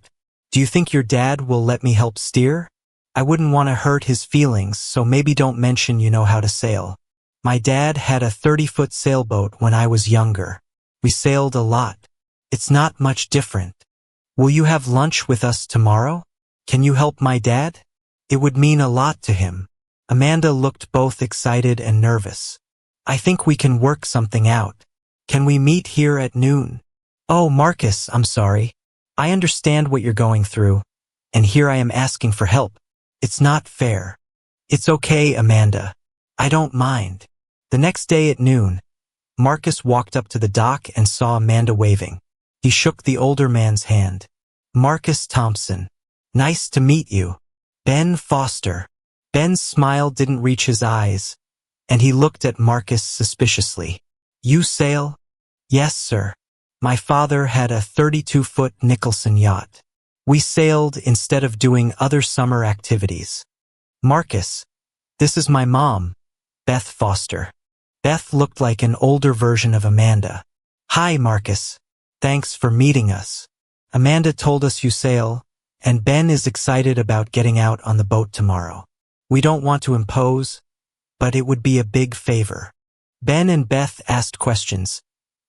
Do you think your dad will let me help steer? I wouldn't want to hurt his feelings, so maybe don't mention you know how to sail. My dad had a 30-foot sailboat when I was younger. We sailed a lot. It's not much different. Will you have lunch with us tomorrow? Can you help my dad? It would mean a lot to him. Amanda looked both excited and nervous. I think we can work something out. Can we meet here at noon? Oh, Marcus, I'm sorry. I understand what you're going through, and here I am asking for help. It's not fair. It's okay, Amanda. I don't mind. The next day at noon, Marcus walked up to the dock and saw Amanda waving. He shook the older man's hand. Marcus Thompson. Nice to meet you. Ben Foster. Ben's smile didn't reach his eyes, and he looked at Marcus suspiciously. You sail? Yes, sir. My father had a 32-foot Nicholson yacht. We sailed instead of doing other summer activities. Marcus, this is my mom, Beth Foster. Beth looked like an older version of Amanda. Hi, Marcus. Thanks for meeting us. Amanda told us you sail, and Ben is excited about getting out on the boat tomorrow. We don't want to impose, but it would be a big favor. Ben and Beth asked questions,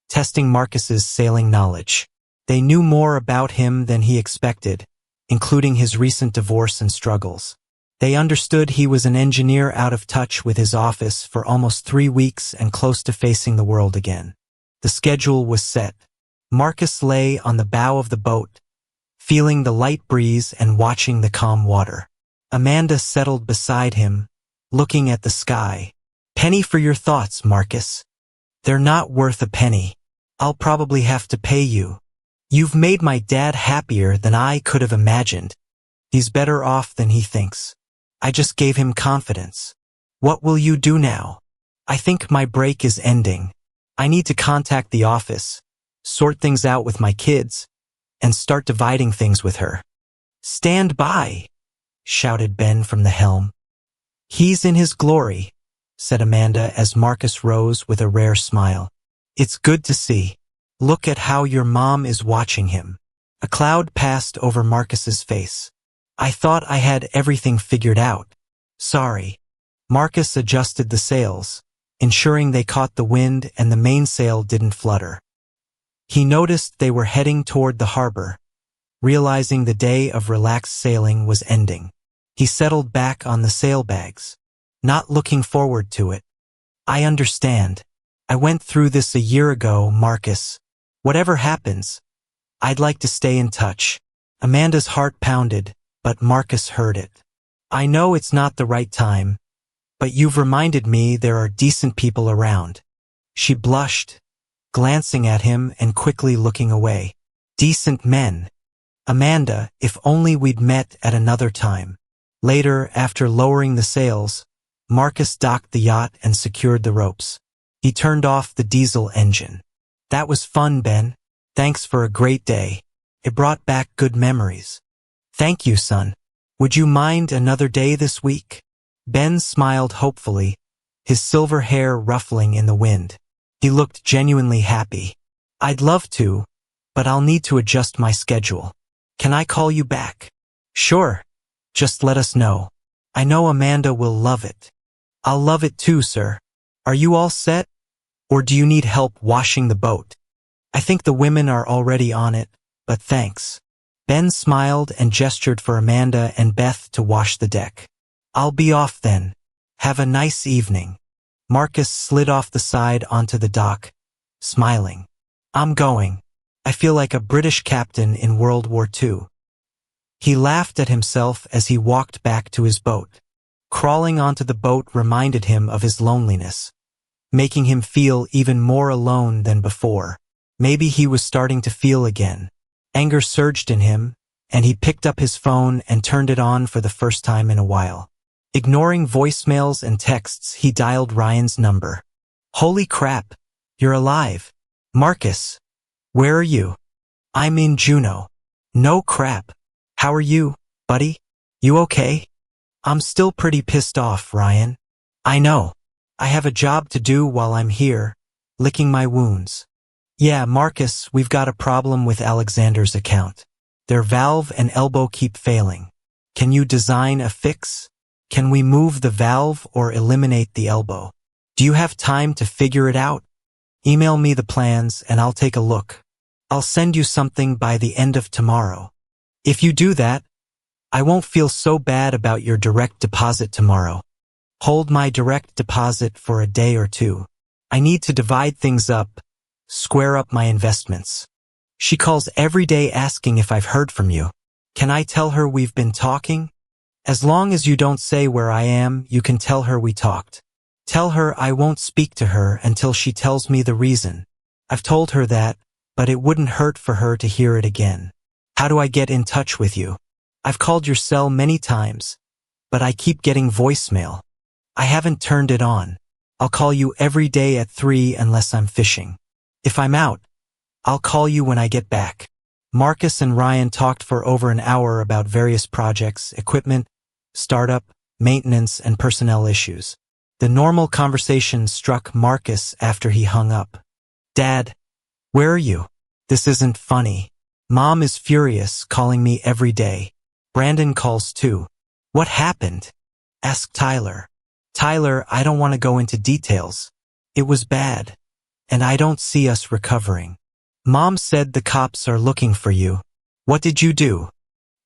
testing Marcus's sailing knowledge. They knew more about him than he expected, including his recent divorce and struggles. They understood he was an engineer out of touch with his office for almost 3 weeks and close to facing the world again. The schedule was set. Marcus lay on the bow of the boat, feeling the light breeze and watching the calm water. Amanda settled beside him, looking at the sky. Penny for your thoughts, Marcus. They're not worth a penny. I'll probably have to pay you. You've made my dad happier than I could have imagined. He's better off than he thinks. I just gave him confidence. What will you do now? I think my break is ending. I need to contact the office, sort things out with my kids, and start dividing things with her. Stand by, shouted Ben from the helm. He's in his glory, said Amanda as Marcus rose with a rare smile. It's good to see. Look at how your mom is watching him. A cloud passed over Marcus's face. I thought I had everything figured out. Sorry. Marcus adjusted the sails, ensuring they caught the wind and the mainsail didn't flutter. He noticed they were heading toward the harbor, realizing the day of relaxed sailing was ending. He settled back on the sailbags, not looking forward to it. I understand. I went through this a year ago, Marcus. Whatever happens, I'd like to stay in touch. Amanda's heart pounded, but Marcus heard it. I know it's not the right time, but you've reminded me there are decent people around. She blushed, glancing at him and quickly looking away. Decent men. Amanda, if only we'd met at another time. Later, after lowering the sails, Marcus docked the yacht and secured the ropes. He turned off the diesel engine. That was fun, Ben. Thanks for a great day. It brought back good memories. Thank you, son. Would you mind another day this week? Ben smiled hopefully, his silver hair ruffling in the wind. He looked genuinely happy. I'd love to, but I'll need to adjust my schedule. Can I call you back? Sure. Just let us know. I know Amanda will love it. I'll love it too, sir. Are you all set? Or do you need help washing the boat? I think the women are already on it, but thanks. Ben smiled and gestured for Amanda and Beth to wash the deck. I'll be off then. Have a nice evening. Marcus slid off the side onto the dock, smiling. I'm going. I feel like a British captain in World War II. He laughed at himself as he walked back to his boat. Crawling onto the boat reminded him of his loneliness, making him feel even more alone than before. Maybe he was starting to feel again. Anger surged in him, and he picked up his phone and turned it on for the first time in a while. Ignoring voicemails and texts, he dialed Ryan's number. Holy crap, you're alive. Marcus, where are you? I'm in Juneau. No crap. How are you, buddy? You okay? I'm still pretty pissed off, Ryan. I know. I have a job to do while I'm here, licking my wounds. Yeah, Marcus, we've got a problem with Alexander's account. Their valve and elbow keep failing. Can you design a fix? Can we move the valve or eliminate the elbow? Do you have time to figure it out? Email me the plans and I'll take a look. I'll send you something by the end of tomorrow. If you do that, I won't feel so bad about your direct deposit tomorrow. Hold my direct deposit for a day or two. I need to divide things up, square up my investments. She calls every day asking if I've heard from you. Can I tell her we've been talking? As long as you don't say where I am, you can tell her we talked. Tell her I won't speak to her until she tells me the reason. I've told her that, but it wouldn't hurt for her to hear it again. How do I get in touch with you? I've called your cell many times, but I keep getting voicemail. I haven't turned it on. I'll call you every day at 3 unless I'm fishing. If I'm out, I'll call you when I get back. Marcus and Ryan talked for over an hour about various projects, equipment, startup, maintenance, and personnel issues. The normal conversation struck Marcus after he hung up. Dad, where are you? This isn't funny. Mom is furious, calling me every day. Brandon calls too. What happened? Asked Tyler. Tyler, I don't want to go into details. It was bad, and I don't see us recovering. Mom said the cops are looking for you. What did you do?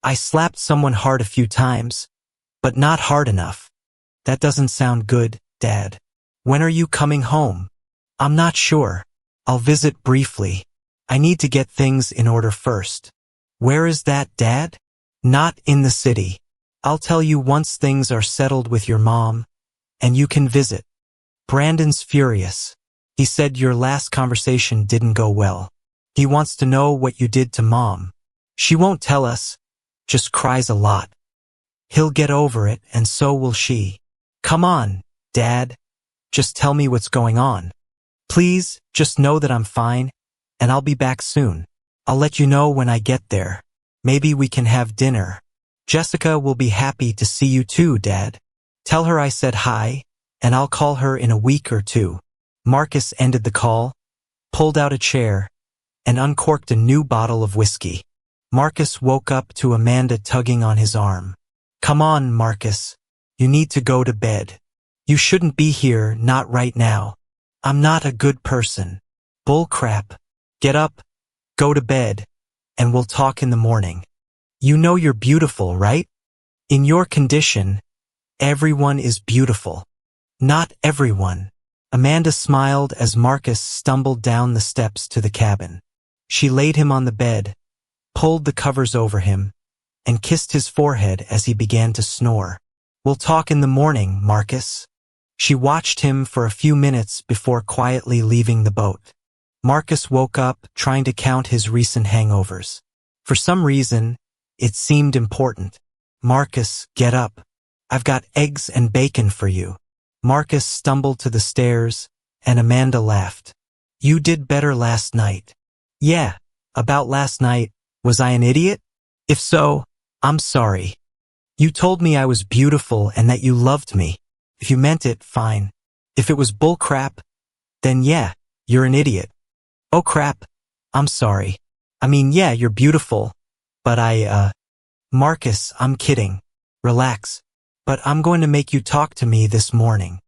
I slapped someone hard a few times, but not hard enough. That doesn't sound good, Dad. When are you coming home? I'm not sure. I'll visit briefly. I need to get things in order first. Where is that, Dad? Not in the city. I'll tell you once things are settled with your mom, and you can visit. Brandon's furious. He said your last conversation didn't go well. He wants to know what you did to Mom. She won't tell us, just cries a lot. He'll get over it, and so will she. Come on, Dad. Just tell me what's going on. Please, just know that I'm fine, and I'll be back soon. I'll let you know when I get there. Maybe we can have dinner. Jessica will be happy to see you too, Dad. Tell her I said hi, and I'll call her in a week or two. Marcus ended the call, pulled out a chair, and uncorked a new bottle of whiskey. Marcus woke up to Amanda tugging on his arm. Come on, Marcus. You need to go to bed. You shouldn't be here, not right now. I'm not a good person. Bull crap. Get up, go to bed, and we'll talk in the morning. You know you're beautiful, right? In your condition, everyone is beautiful. Not everyone. Amanda smiled as Marcus stumbled down the steps to the cabin. She laid him on the bed, pulled the covers over him, and kissed his forehead as he began to snore. We'll talk in the morning, Marcus. She watched him for a few minutes before quietly leaving the boat. Marcus woke up, trying to count his recent hangovers. For some reason, it seemed important. Marcus, get up. I've got eggs and bacon for you. Marcus stumbled to the stairs, and Amanda laughed. You did better last night. Yeah, about last night. Was I an idiot? If so, I'm sorry. You told me I was beautiful and that you loved me. If you meant it, fine. If it was bull crap, then yeah, you're an idiot. Oh crap, I'm sorry. I mean, yeah, you're beautiful, but Marcus, I'm kidding. Relax. But I'm going to make you talk to me this morning.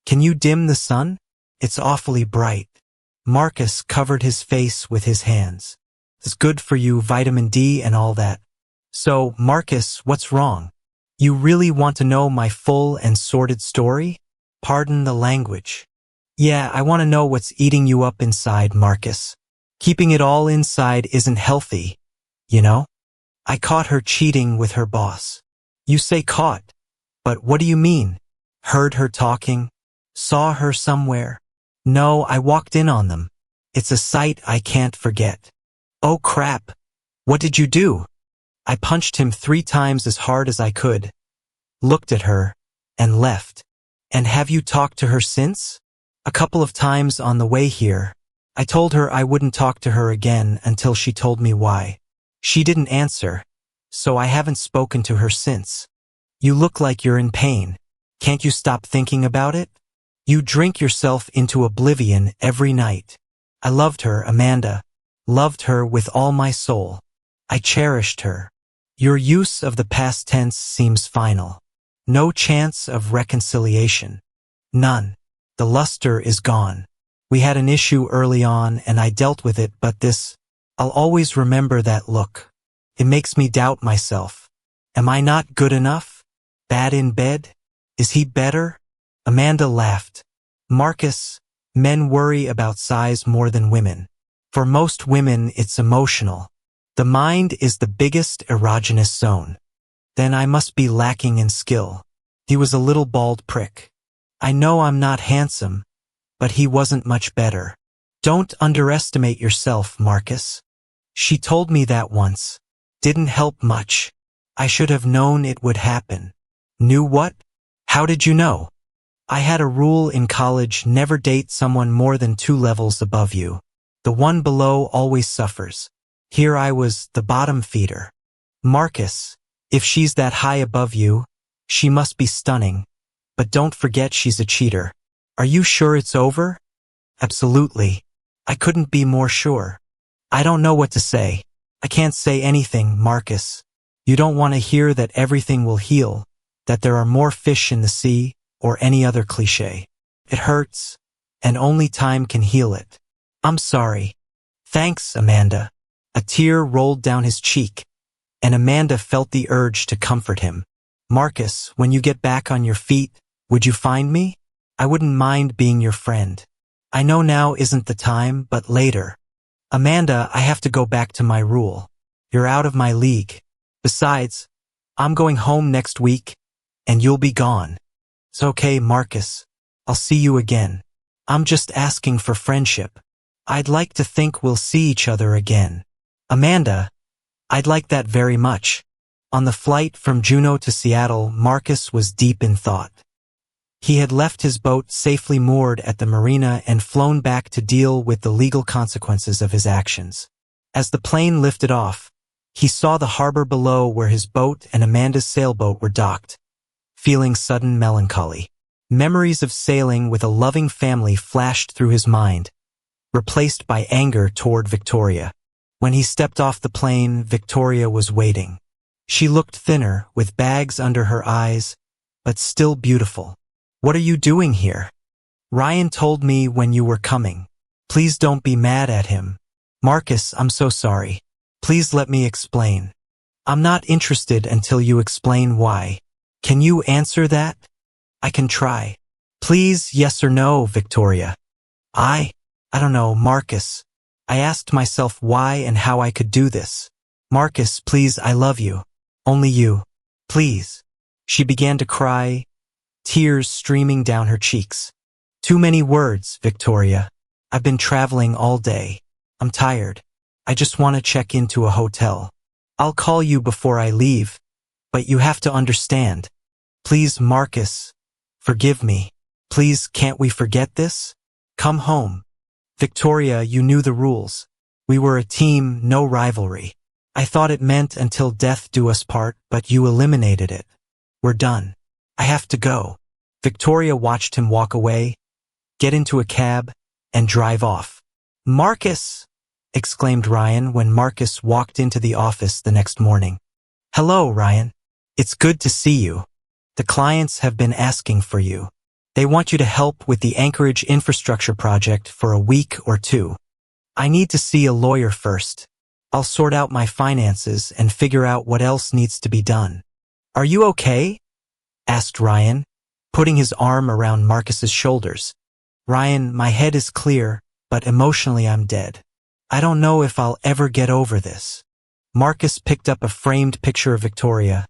Can you dim the sun? It's awfully bright. Marcus covered his face with his hands. It's good for you, vitamin D and all that. So, Marcus, what's wrong? You really want to know my full and sordid story? Pardon the language. Yeah, I want to know what's eating you up inside, Marcus. Keeping it all inside isn't healthy, you know? I caught her cheating with her boss. You say caught, but what do you mean? Heard her talking? Saw her somewhere? No, I walked in on them. It's a sight I can't forget. Oh crap. What did you do? I punched him 3 times as hard as I could, looked at her, and left. And have you talked to her since? A couple of times on the way here. I told her I wouldn't talk to her again until she told me why. She didn't answer, so I haven't spoken to her since. You look like you're in pain. Can't you stop thinking about it? You drink yourself into oblivion every night. I loved her, Amanda. Loved her with all my soul. I cherished her. Your use of the past tense seems final. No chance of reconciliation. None. The luster is gone. We had an issue early on and I dealt with it, but I'll always remember that look. It makes me doubt myself. Am I not good enough? Bad in bed? Is he better? Amanda laughed. Marcus, men worry about size more than women. For most women, it's emotional. The mind is the biggest erogenous zone. Then I must be lacking in skill. He was a little bald prick. I know I'm not handsome, but he wasn't much better. Don't underestimate yourself, Marcus. She told me that once. Didn't help much. I should have known it would happen. Knew what? How did you know? I had a rule in college: never date someone more than 2 levels above you. The one below always suffers. Here I was, the bottom feeder. Marcus, if she's that high above you, she must be stunning. But don't forget she's a cheater. Are you sure it's over? Absolutely. I couldn't be more sure. I don't know what to say. I can't say anything, Marcus. You don't want to hear that everything will heal, that there are more fish in the sea, or any other cliché. It hurts, and only time can heal it. I'm sorry. Thanks, Amanda. A tear rolled down his cheek, and Amanda felt the urge to comfort him. Marcus, when you get back on your feet, would you find me? I wouldn't mind being your friend. I know now isn't the time, but later. Amanda, I have to go back to my rule. You're out of my league. Besides, I'm going home next week, and you'll be gone. It's okay, Marcus. I'll see you again. I'm just asking for friendship. I'd like to think we'll see each other again. Amanda, I'd like that very much. On the flight from Juneau to Seattle, Marcus was deep in thought. He had left his boat safely moored at the marina and flown back to deal with the legal consequences of his actions. As the plane lifted off, he saw the harbor below where his boat and Amanda's sailboat were docked, feeling sudden melancholy. Memories of sailing with a loving family flashed through his mind, replaced by anger toward Victoria. When he stepped off the plane, Victoria was waiting. She looked thinner, with bags under her eyes, but still beautiful. "What are you doing here?" "Ryan told me when you were coming. Please don't be mad at him." "Marcus, I'm so sorry. Please let me explain." "I'm not interested until you explain why. Can you answer that?" "I can try." "Please, yes or no, Victoria." I don't know, Marcus. I asked myself why and how I could do this. "Marcus, please, I love you. Only you. Please." She began to cry, tears streaming down her cheeks. "Too many words, Victoria. I've been traveling all day. I'm tired. I just want to check into a hotel. I'll call you before I leave, but you have to understand. Please, Marcus, forgive me. Please, can't we forget this? Come home." "Victoria, you knew the rules. We were a team, no rivalry. I thought it meant until death do us part, but you eliminated it. We're done. I have to go." Victoria watched him walk away, get into a cab, and drive off. "Marcus!" exclaimed Ryan when Marcus walked into the office the next morning. "Hello, Ryan. It's good to see you. The clients have been asking for you. They want you to help with the Anchorage infrastructure project for a week or two. I need to see a lawyer first. I'll sort out my finances and figure out what else needs to be done." "Are you okay?" asked Ryan, putting his arm around Marcus's shoulders. "Ryan, my head is clear, but emotionally I'm dead. I don't know if I'll ever get over this." Marcus picked up a framed picture of Victoria,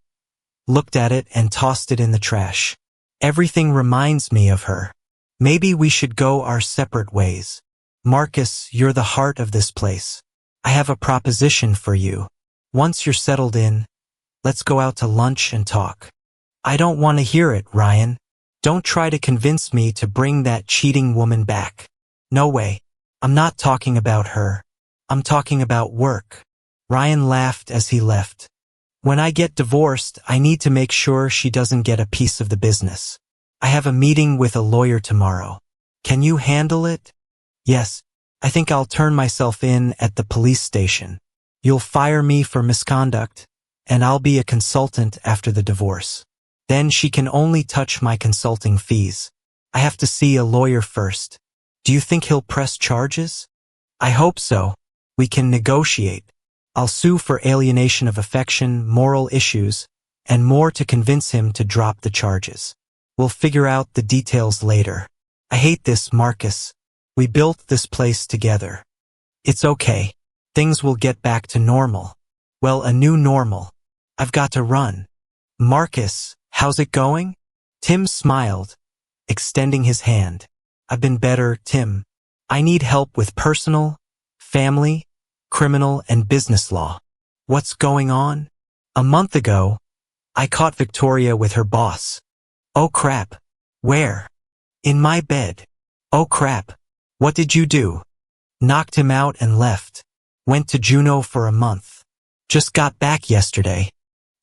looked at it and tossed it in the trash. "Everything reminds me of her. Maybe we should go our separate ways. Marcus, you're the heart of this place. I have a proposition for you. Once you're settled in, let's go out to lunch and talk." "I don't want to hear it, Ryan. Don't try to convince me to bring that cheating woman back. No way. I'm not talking about her. I'm talking about work." Ryan laughed as he left. "When I get divorced, I need to make sure she doesn't get a piece of the business. I have a meeting with a lawyer tomorrow. Can you handle it?" "Yes. I think I'll turn myself in at the police station. You'll fire me for misconduct, and I'll be a consultant after the divorce. Then she can only touch my consulting fees. I have to see a lawyer first. Do you think he'll press charges?" "I hope so. We can negotiate. I'll sue for alienation of affection, moral issues, and more to convince him to drop the charges. We'll figure out the details later. I hate this, Marcus. We built this place together. It's okay. Things will get back to normal. Well, a new normal. I've got to run." "Marcus, how's it going?" Tim smiled, extending his hand. "I've been better, Tim. I need help with personal, family, criminal, and business law." "What's going on?" "A month ago, I caught Victoria with her boss." "Oh crap. Where?" "In my bed." "Oh crap. What did you do?" "Knocked him out and left. Went to Juneau for a month. Just got back yesterday."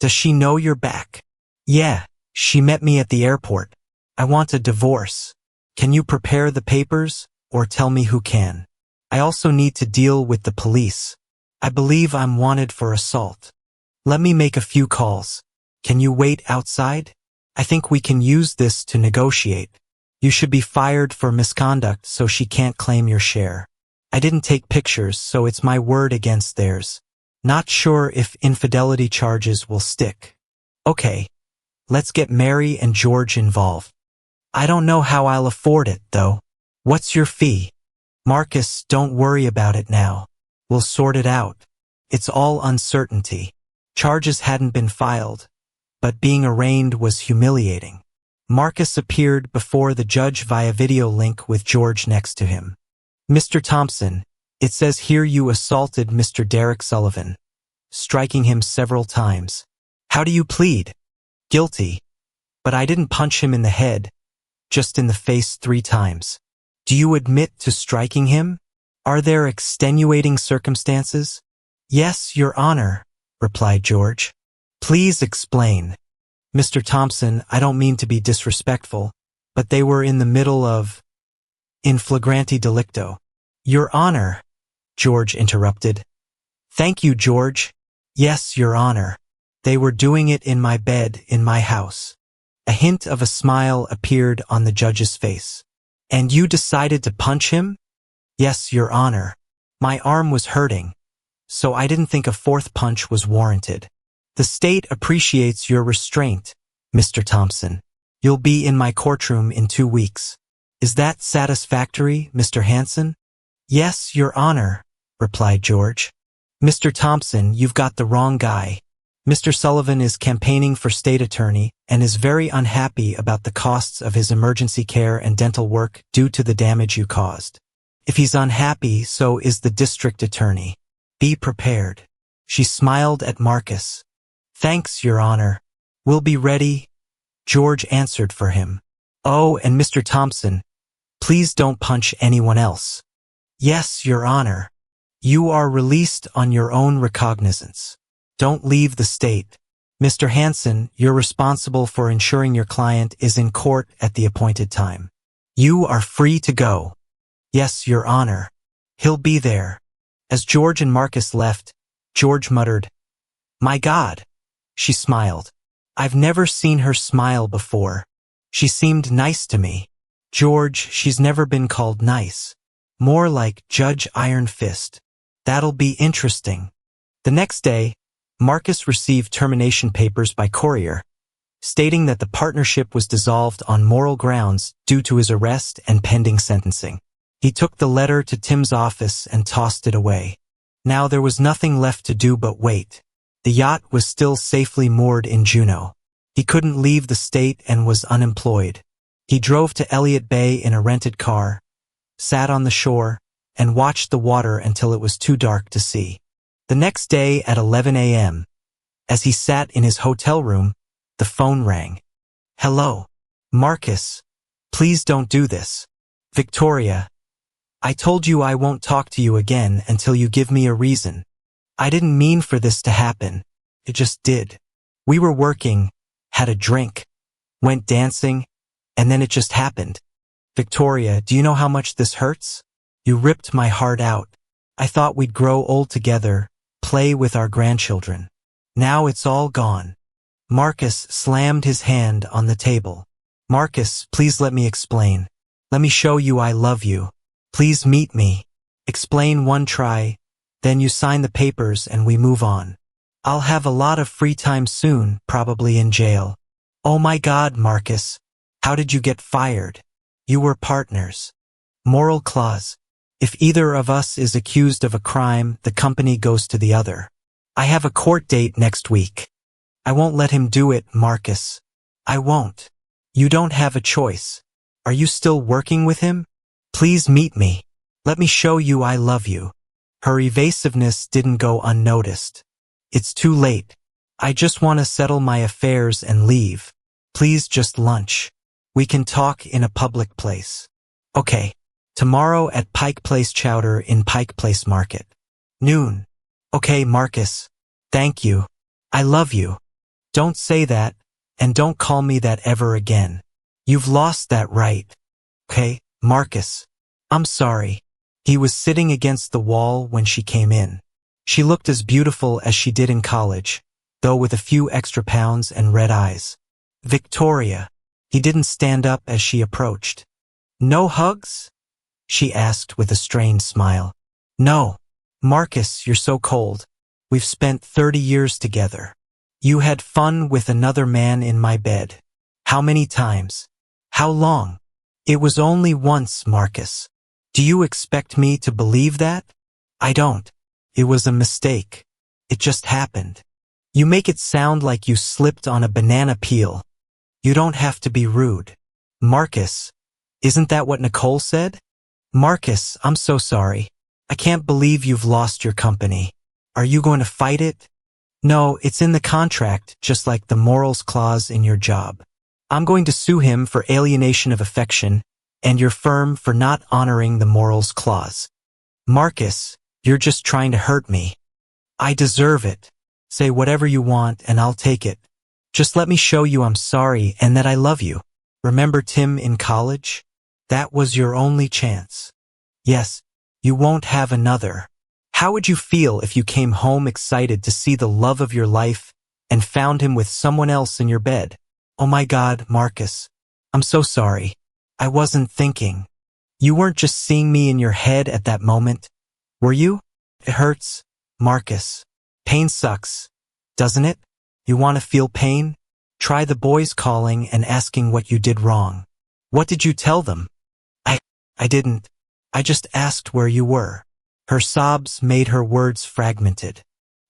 "Does she know you're back?" "Yeah, she met me at the airport. I want a divorce. Can you prepare the papers, or tell me who can? I also need to deal with the police. I believe I'm wanted for assault. Let me make a few calls. Can you wait outside? I think we can use this to negotiate. You should be fired for misconduct so she can't claim your share. I didn't take pictures, so it's my word against theirs. Not sure if infidelity charges will stick. Okay, let's get Mary and George involved. I don't know how I'll afford it, though. What's your fee?" "Marcus, don't worry about it now. We'll sort it out. It's all uncertainty. Charges hadn't been filed, but being arraigned was humiliating." Marcus appeared before the judge via video link with George next to him. "Mr. Thompson, it says here you assaulted Mr. Derek Sullivan, striking him several times. How do you plead?" "Guilty. But I didn't punch him in the head, just in the face 3 times. Do you admit to striking him? Are there extenuating circumstances? Yes, Your Honor, replied George. Please explain. Mr. Thompson, I don't mean to be disrespectful, but they were in the middle of in flagranti delicto. Your Honor, George interrupted. Thank you, George. Yes, Your Honor. They were doing it in my bed in my house. A hint of a smile appeared on the judge's face. And you decided to punch him? Yes, Your Honor. My arm was hurting, so I didn't think a 4th punch was warranted. The state appreciates your restraint, Mr. Thompson. You'll be in my courtroom in 2 weeks. Is that satisfactory, Mr. Hanson? Yes, Your Honor, replied George. Mr. Thompson, you've got the wrong guy. Mr. Sullivan is campaigning for state attorney and is very unhappy about the costs of his emergency care and dental work due to the damage you caused. If he's unhappy, so is the district attorney. Be prepared. She smiled at Marcus. Thanks, Your Honor. We'll be ready. George answered for him. Oh, and Mr. Thompson, please don't punch anyone else. Yes, Your Honor. You are released on your own recognizance. Don't leave the state. Mr. Hanson, you're responsible for ensuring your client is in court at the appointed time. You are free to go. Yes, Your Honor. He'll be there. As George and Marcus left, George muttered, My God. She smiled. I've never seen her smile before. She seemed nice to me. George, she's never been called nice. More like Judge Iron Fist. That'll be interesting. The next day, Marcus received termination papers by courier, stating that the partnership was dissolved on moral grounds due to his arrest and pending sentencing. He took the letter to Tim's office and tossed it away. Now there was nothing left to do but wait. The yacht was still safely moored in Juneau. He couldn't leave the state and was unemployed. He drove to Elliott Bay in a rented car, sat on the shore, and watched the water until it was too dark to see. The next day at 11 a.m., as he sat in his hotel room, the phone rang. Hello. Marcus. Please don't do this. Victoria. I told you I won't talk to you again until you give me a reason. I didn't mean for this to happen. It just did. We were working, had a drink, went dancing, and then it just happened. Victoria, do you know how much this hurts? You ripped my heart out. I thought we'd grow old together, play with our grandchildren. Now it's all gone. Marcus slammed his hand on the table. Marcus, please let me explain. Let me show you I love you. Please meet me. Explain one try, then you sign the papers and we move on. I'll have a lot of free time soon, probably in jail. Oh my God, Marcus. How did you get fired? You were partners. Moral clause. If either of us is accused of a crime, the company goes to the other. I have a court date next week. I won't let him do it, Marcus. I won't. You don't have a choice. Are you still working with him? Please meet me. Let me show you I love you. Her evasiveness didn't go unnoticed. It's too late. I just want to settle my affairs and leave. Please just lunch. We can talk in a public place. Okay. Tomorrow at Pike Place Chowder in Pike Place Market. Noon. Okay, Marcus. Thank you. I love you. Don't say that, and don't call me that ever again. You've lost that right. Okay, Marcus. I'm sorry. He was sitting against the wall when she came in. She looked as beautiful as she did in college, though with a few extra pounds and red eyes. Victoria. He didn't stand up as she approached. No hugs? She asked with a strained smile. No. Marcus, you're so cold. We've spent 30 years together. You had fun with another man in my bed. How many times? How long? It was only once, Marcus. Do you expect me to believe that? I don't. It was a mistake. It just happened. You make it sound like you slipped on a banana peel. You don't have to be rude. Marcus, isn't that what Nicole said? Marcus, I'm so sorry. I can't believe you've lost your company. Are you going to fight it? No, it's in the contract, just like the morals clause in your job. I'm going to sue him for alienation of affection and your firm for not honoring the morals clause. Marcus, you're just trying to hurt me. I deserve it. Say whatever you want and I'll take it. Just let me show you I'm sorry and that I love you. Remember Tim in college? That was your only chance. Yes, you won't have another. How would you feel if you came home excited to see the love of your life and found him with someone else in your bed? Oh my God, Marcus. I'm so sorry. I wasn't thinking. You weren't just seeing me in your head at that moment, were you? It hurts, Marcus. Pain sucks, doesn't it? You want to feel pain? Try the boys calling and asking what you did wrong. What did you tell them? I didn't. I just asked where you were. Her sobs made her words fragmented.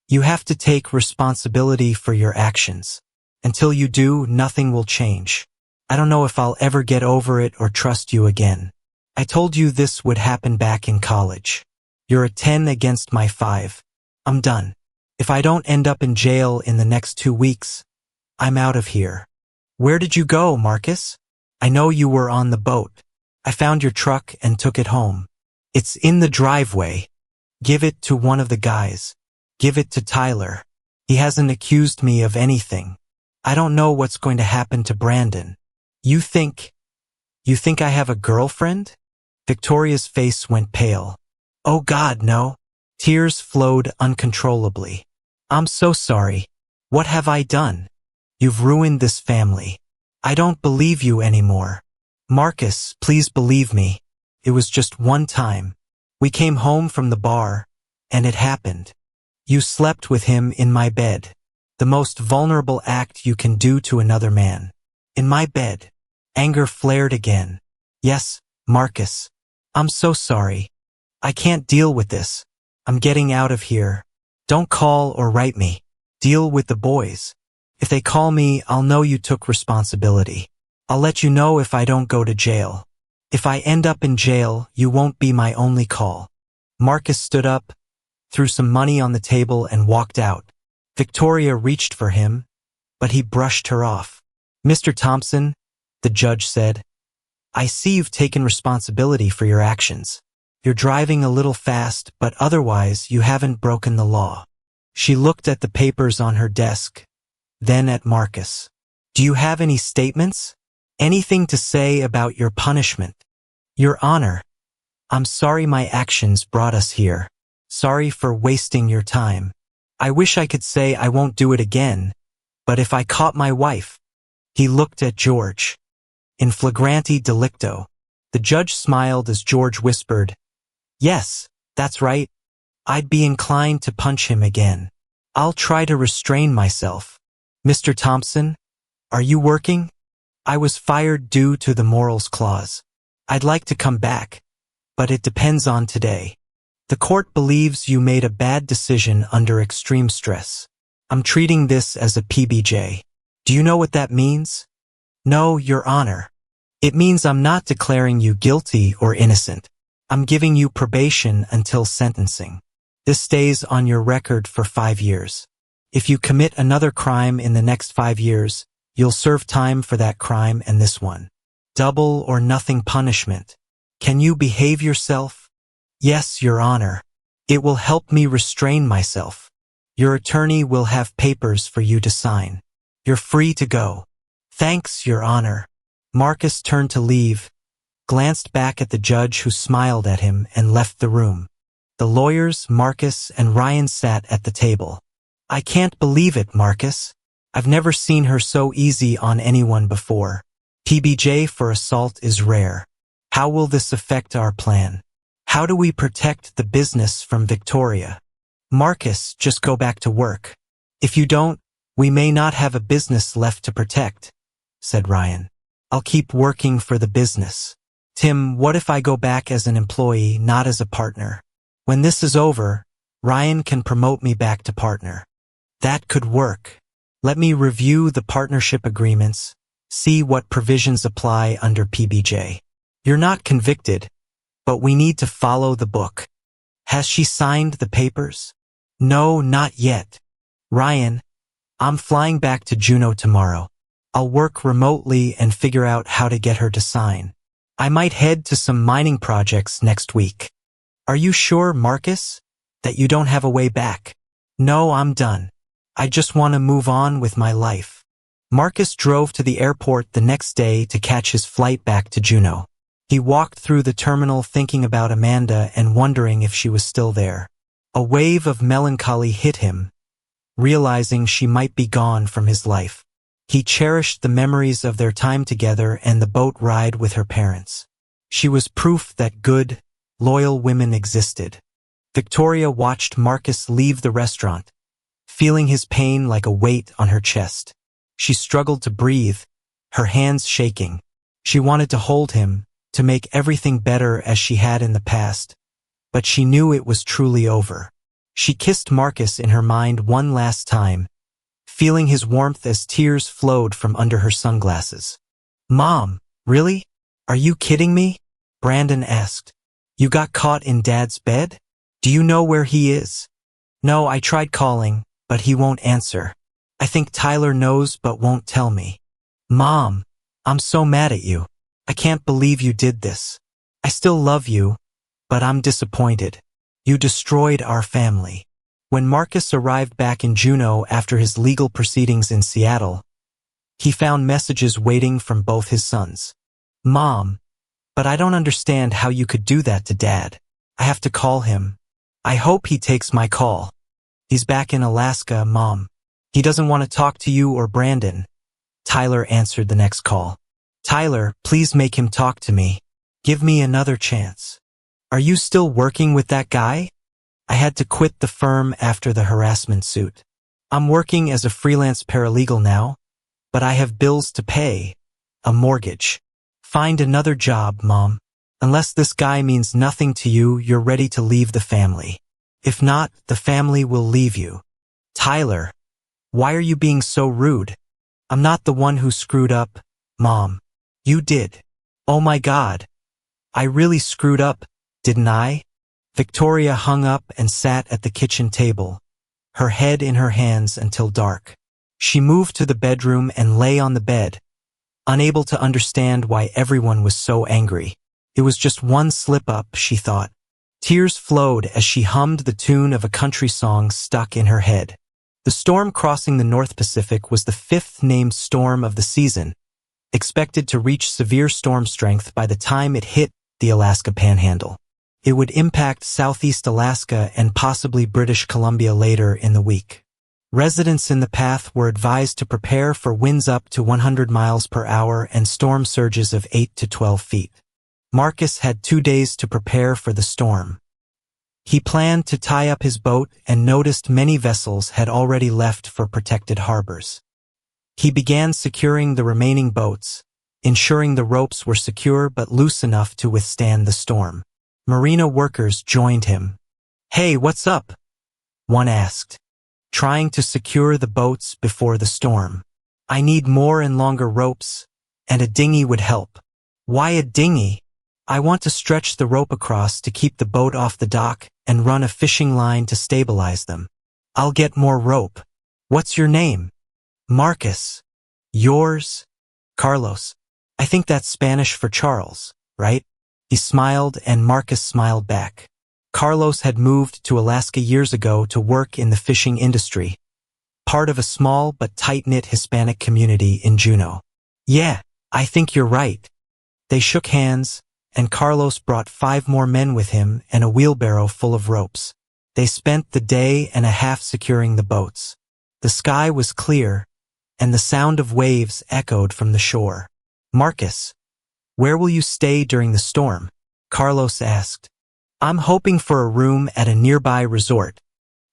You have to take responsibility for your actions. Until you do, nothing will change. I don't know if I'll ever get over it or trust you again. I told you this would happen back in college. You're a 10 against my 5. I'm done. If I don't end up in jail in the next 2 weeks, I'm out of here. Where did you go, Marcus? I know you were on the boat. I found your truck and took it home. It's in the driveway. Give it to one of the guys. Give it to Tyler. He hasn't accused me of anything. I don't know what's going to happen to Brandon. You think I have a girlfriend? Victoria's face went pale. Oh God, no. Tears flowed uncontrollably. I'm so sorry. What have I done? You've ruined this family. I don't believe you anymore. Marcus, please believe me. It was just one time. We came home from the bar, and it happened. You slept with him in my bed. The most vulnerable act you can do to another man. In my bed. Anger flared again. Yes, Marcus. I'm so sorry. I can't deal with this. I'm getting out of here. Don't call or write me. Deal with the boys. If they call me, I'll know you took responsibility. I'll let you know if I don't go to jail. If I end up in jail, you won't be my only call. Marcus stood up, threw some money on the table and walked out. Victoria reached for him, but he brushed her off. Mr. Thompson, the judge said, I see you've taken responsibility for your actions. You're driving a little fast, but otherwise you haven't broken the law. She looked at the papers on her desk, then at Marcus. Do you have any statements? Anything to say about your punishment? Your Honor, I'm sorry my actions brought us here. Sorry for wasting your time. I wish I could say I won't do it again, but if I caught my wife. He looked at George. In flagranti delicto. The judge smiled as George whispered, Yes, that's right. I'd be inclined to punch him again. I'll try to restrain myself. Mr. Thompson, are you working? I was fired due to the morals clause. I'd like to come back, but it depends on today. The court believes you made a bad decision under extreme stress. I'm treating this as a PBJ. Do you know what that means? No, Your Honor. It means I'm not declaring you guilty or innocent. I'm giving you probation until sentencing. This stays on your record for 5 years. If you commit another crime in the next 5 years, you'll serve time for that crime and this one. Double or nothing punishment. Can you behave yourself? Yes, Your Honor. It will help me restrain myself. Your attorney will have papers for you to sign. You're free to go. Thanks, Your Honor. Marcus turned to leave, glanced back at the judge who smiled at him and left the room. The lawyers, Marcus and Ryan sat at the table. I can't believe it, Marcus. I've never seen her so easy on anyone before. PBJ for assault is rare. How will this affect our plan? How do we protect the business from Victoria? Marcus, just go back to work. If you don't, we may not have a business left to protect, said Ryan. I'll keep working for the business. Tim, what if I go back as an employee, not as a partner? When this is over, Ryan can promote me back to partner. That could work. Let me review the partnership agreements, see what provisions apply under PBJ. You're not convicted, but we need to follow the book. Has she signed the papers? No, not yet. Ryan, I'm flying back to Juneau tomorrow. I'll work remotely and figure out how to get her to sign. I might head to some mining projects next week. Are you sure, Marcus, that you don't have a way back? No, I'm done. I just want to move on with my life. Marcus drove to the airport the next day to catch his flight back to Juneau. He walked through the terminal thinking about Amanda and wondering if she was still there. A wave of melancholy hit him, realizing she might be gone from his life. He cherished the memories of their time together and the boat ride with her parents. She was proof that good, loyal women existed. Victoria watched Marcus leave the restaurant, feeling his pain like a weight on her chest. She struggled to breathe, her hands shaking. She wanted to hold him, to make everything better as she had in the past, but she knew it was truly over. She kissed Marcus in her mind one last time, feeling his warmth as tears flowed from under her sunglasses. Mom, really? Are you kidding me? Brandon asked. You got caught in Dad's bed? Do you know where he is? No, I tried calling, but he won't answer. I think Tyler knows but won't tell me. Mom, I'm so mad at you. I can't believe you did this. I still love you, but I'm disappointed. You destroyed our family. When Marcus arrived back in Juneau after his legal proceedings in Seattle, he found messages waiting from both his sons. Mom, but I don't understand how you could do that to Dad. I have to call him. I hope he takes my call. He's back in Alaska, Mom. He doesn't want to talk to you or Brandon. Tyler answered the next call. Tyler, please make him talk to me. Give me another chance. Are you still working with that guy? I had to quit the firm after the harassment suit. I'm working as a freelance paralegal now, but I have bills to pay, a mortgage. Find another job, Mom. Unless this guy means nothing to you, you're ready to leave the family. If not, the family will leave you. Tyler, why are you being so rude? I'm not the one who screwed up, Mom. You did. Oh my God. I really screwed up, didn't I? Victoria hung up and sat at the kitchen table, her head in her hands until dark. She moved to the bedroom and lay on the bed, unable to understand why everyone was so angry. It was just one slip-up, she thought. Tears flowed as she hummed the tune of a country song stuck in her head. The storm crossing the North Pacific was the fifth named storm of the season, expected to reach severe storm strength by the time it hit the Alaska Panhandle. It would impact southeast Alaska and possibly British Columbia later in the week. Residents in the path were advised to prepare for winds up to 100 miles per hour and storm surges of 8 to 12 feet. Marcus had 2 days to prepare for the storm. He planned to tie up his boat and noticed many vessels had already left for protected harbors. He began securing the remaining boats, ensuring the ropes were secure but loose enough to withstand the storm. Marina workers joined him. Hey, what's up? One asked, trying to secure the boats before the storm. I need more and longer ropes, and a dinghy would help. Why a dinghy? I want to stretch the rope across to keep the boat off the dock and run a fishing line to stabilize them. I'll get more rope. What's your name? Marcus. Yours? Carlos. I think that's Spanish for Charles, right? He smiled and Marcus smiled back. Carlos had moved to Alaska years ago to work in the fishing industry, part of a small but tight-knit Hispanic community in Juneau. Yeah, I think you're right. They shook hands, and Carlos brought 5 more men with him and a wheelbarrow full of ropes. They spent the day and a half securing the boats. The sky was clear, and the sound of waves echoed from the shore. Marcus, where will you stay during the storm? Carlos asked. I'm hoping for a room at a nearby resort.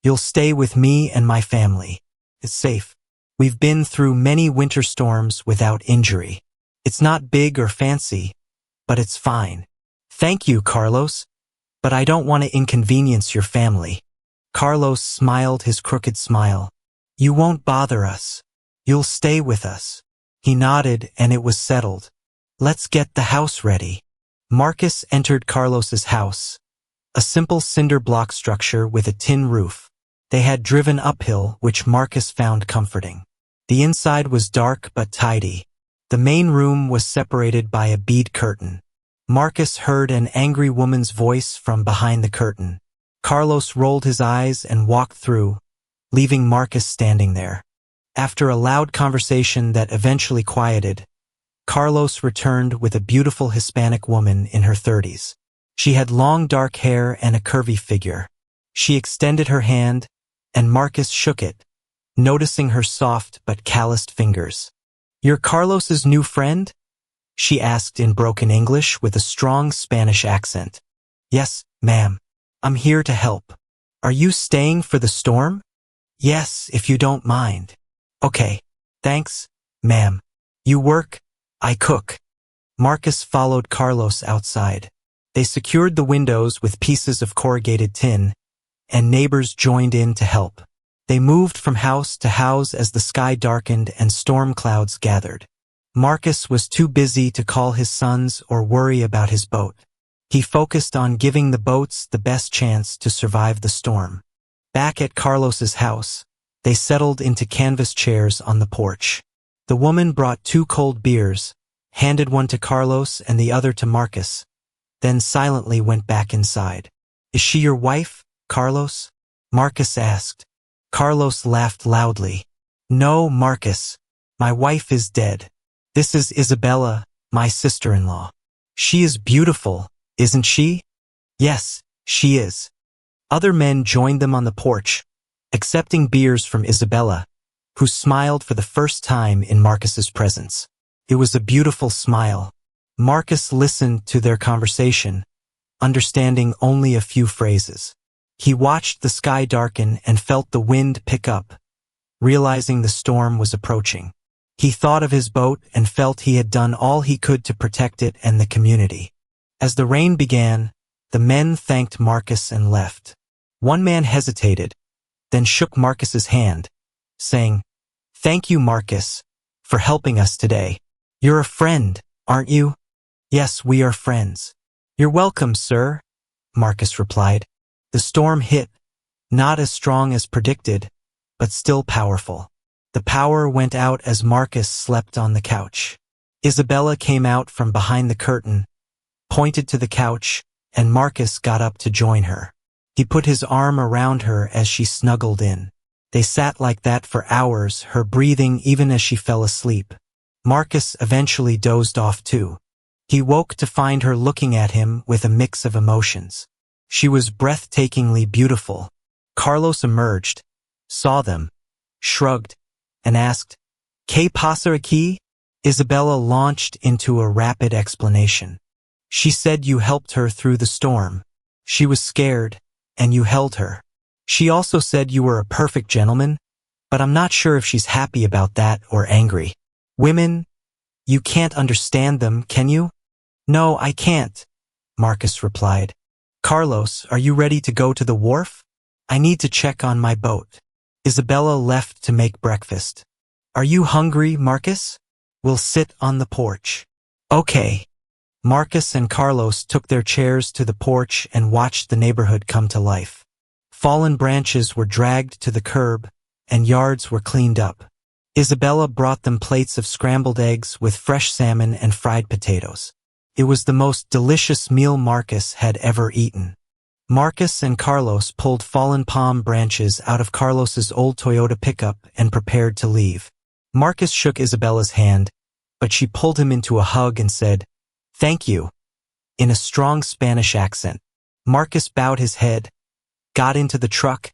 You'll stay with me and my family. It's safe. We've been through many winter storms without injury. It's not big or fancy, but it's fine. Thank you, Carlos. But I don't want to inconvenience your family. Carlos smiled his crooked smile. You won't bother us. You'll stay with us. He nodded and it was settled. Let's get the house ready. Marcus entered Carlos's house, a simple cinder block structure with a tin roof. They had driven uphill, which Marcus found comforting. The inside was dark but tidy. The main room was separated by a bead curtain. Marcus heard an angry woman's voice from behind the curtain. Carlos rolled his eyes and walked through, leaving Marcus standing there. After a loud conversation that eventually quieted, Carlos returned with a beautiful Hispanic woman in her 30s. She had long dark hair and a curvy figure. She extended her hand, and Marcus shook it, noticing her soft but calloused fingers. "You're Carlos's new friend?" she asked in broken English with a strong Spanish accent. "Yes, ma'am. I'm here to help. Are you staying for the storm?" "Yes, if you don't mind." "Okay. Thanks, ma'am. You work, I cook." Marcus followed Carlos outside. They secured the windows with pieces of corrugated tin, and neighbors joined in to help. They moved from house to house as the sky darkened and storm clouds gathered. Marcus was too busy to call his sons or worry about his boat. He focused on giving the boats the best chance to survive the storm. Back at Carlos's house, they settled into canvas chairs on the porch. The woman brought 2 cold beers, handed one to Carlos and the other to Marcus, then silently went back inside. "Is she your wife, Carlos?" Marcus asked. Carlos laughed loudly. "No, Marcus. My wife is dead. This is Isabella, my sister-in-law. She is beautiful, isn't she?" "Yes, she is." Other men joined them on the porch, accepting beers from Isabella, who smiled for the first time in Marcus's presence. It was a beautiful smile. Marcus listened to their conversation, understanding only a few phrases. He watched the sky darken and felt the wind pick up, realizing the storm was approaching. He thought of his boat and felt he had done all he could to protect it and the community. As the rain began, the men thanked Marcus and left. One man hesitated, then shook Marcus's hand, saying, "Thank you, Marcus, for helping us today. You're a friend, aren't you?" "Yes, we are friends." "You're welcome, sir," Marcus replied. The storm hit, not as strong as predicted, but still powerful. The power went out as Marcus slept on the couch. Isabella came out from behind the curtain, pointed to the couch, and Marcus got up to join her. He put his arm around her as she snuggled in. They sat like that for hours, her breathing even as she fell asleep. Marcus eventually dozed off too. He woke to find her looking at him with a mix of emotions. She was breathtakingly beautiful. Carlos emerged, saw them, shrugged, and asked, "¿Qué pasa aquí?" Isabella launched into a rapid explanation. "She said you helped her through the storm. She was scared, and you held her. She also said you were a perfect gentleman, but I'm not sure if she's happy about that or angry. Women, you can't understand them, can you?" "No, I can't," Marcus replied. "Carlos, are you ready to go to the wharf? I need to check on my boat." Isabella left to make breakfast. "Are you hungry, Marcus? We'll sit on the porch." "Okay." Marcus and Carlos took their chairs to the porch and watched the neighborhood come to life. Fallen branches were dragged to the curb, and yards were cleaned up. Isabella brought them plates of scrambled eggs with fresh salmon and fried potatoes. It was the most delicious meal Marcus had ever eaten. Marcus and Carlos pulled fallen palm branches out of Carlos's old Toyota pickup and prepared to leave. Marcus shook Isabella's hand, but she pulled him into a hug and said, "Thank you," in a strong Spanish accent. Marcus bowed his head, got into the truck,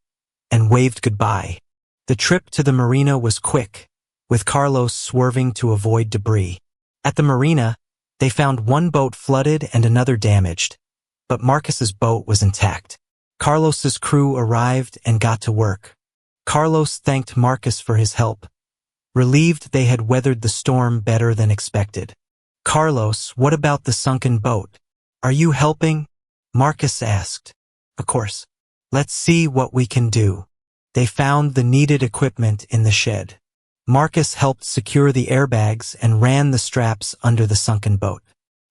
and waved goodbye. The trip to the marina was quick, with Carlos swerving to avoid debris. At the marina, they found one boat flooded and another damaged, but Marcus's boat was intact. Carlos's crew arrived and got to work. Carlos thanked Marcus for his help, relieved they had weathered the storm better than expected. "Carlos, what about the sunken boat? Are you helping?" Marcus asked. "Of course. Let's see what we can do." They found the needed equipment in the shed. Marcus helped secure the airbags and ran the straps under the sunken boat.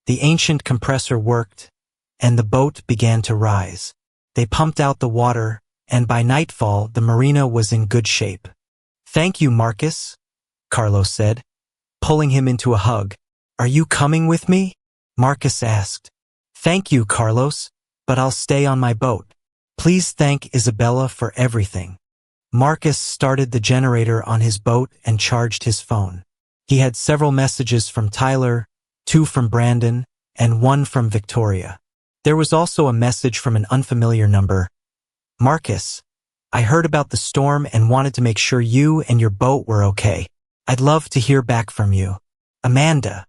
The ancient compressor worked, and the boat began to rise. They pumped out the water, and by nightfall the marina was in good shape. "Thank you, Marcus," Carlos said, pulling him into a hug. Are you coming with me? Marcus asked. Thank you, Carlos, but I'll stay on my boat. Please thank Isabella for everything. Marcus started the generator on his boat and charged his phone. He had several messages from Tyler, 2 from Brandon, and 1 from Victoria. There was also a message from an unfamiliar number. Marcus, I heard about the storm and wanted to make sure you and your boat were okay. I'd love to hear back from you. Amanda.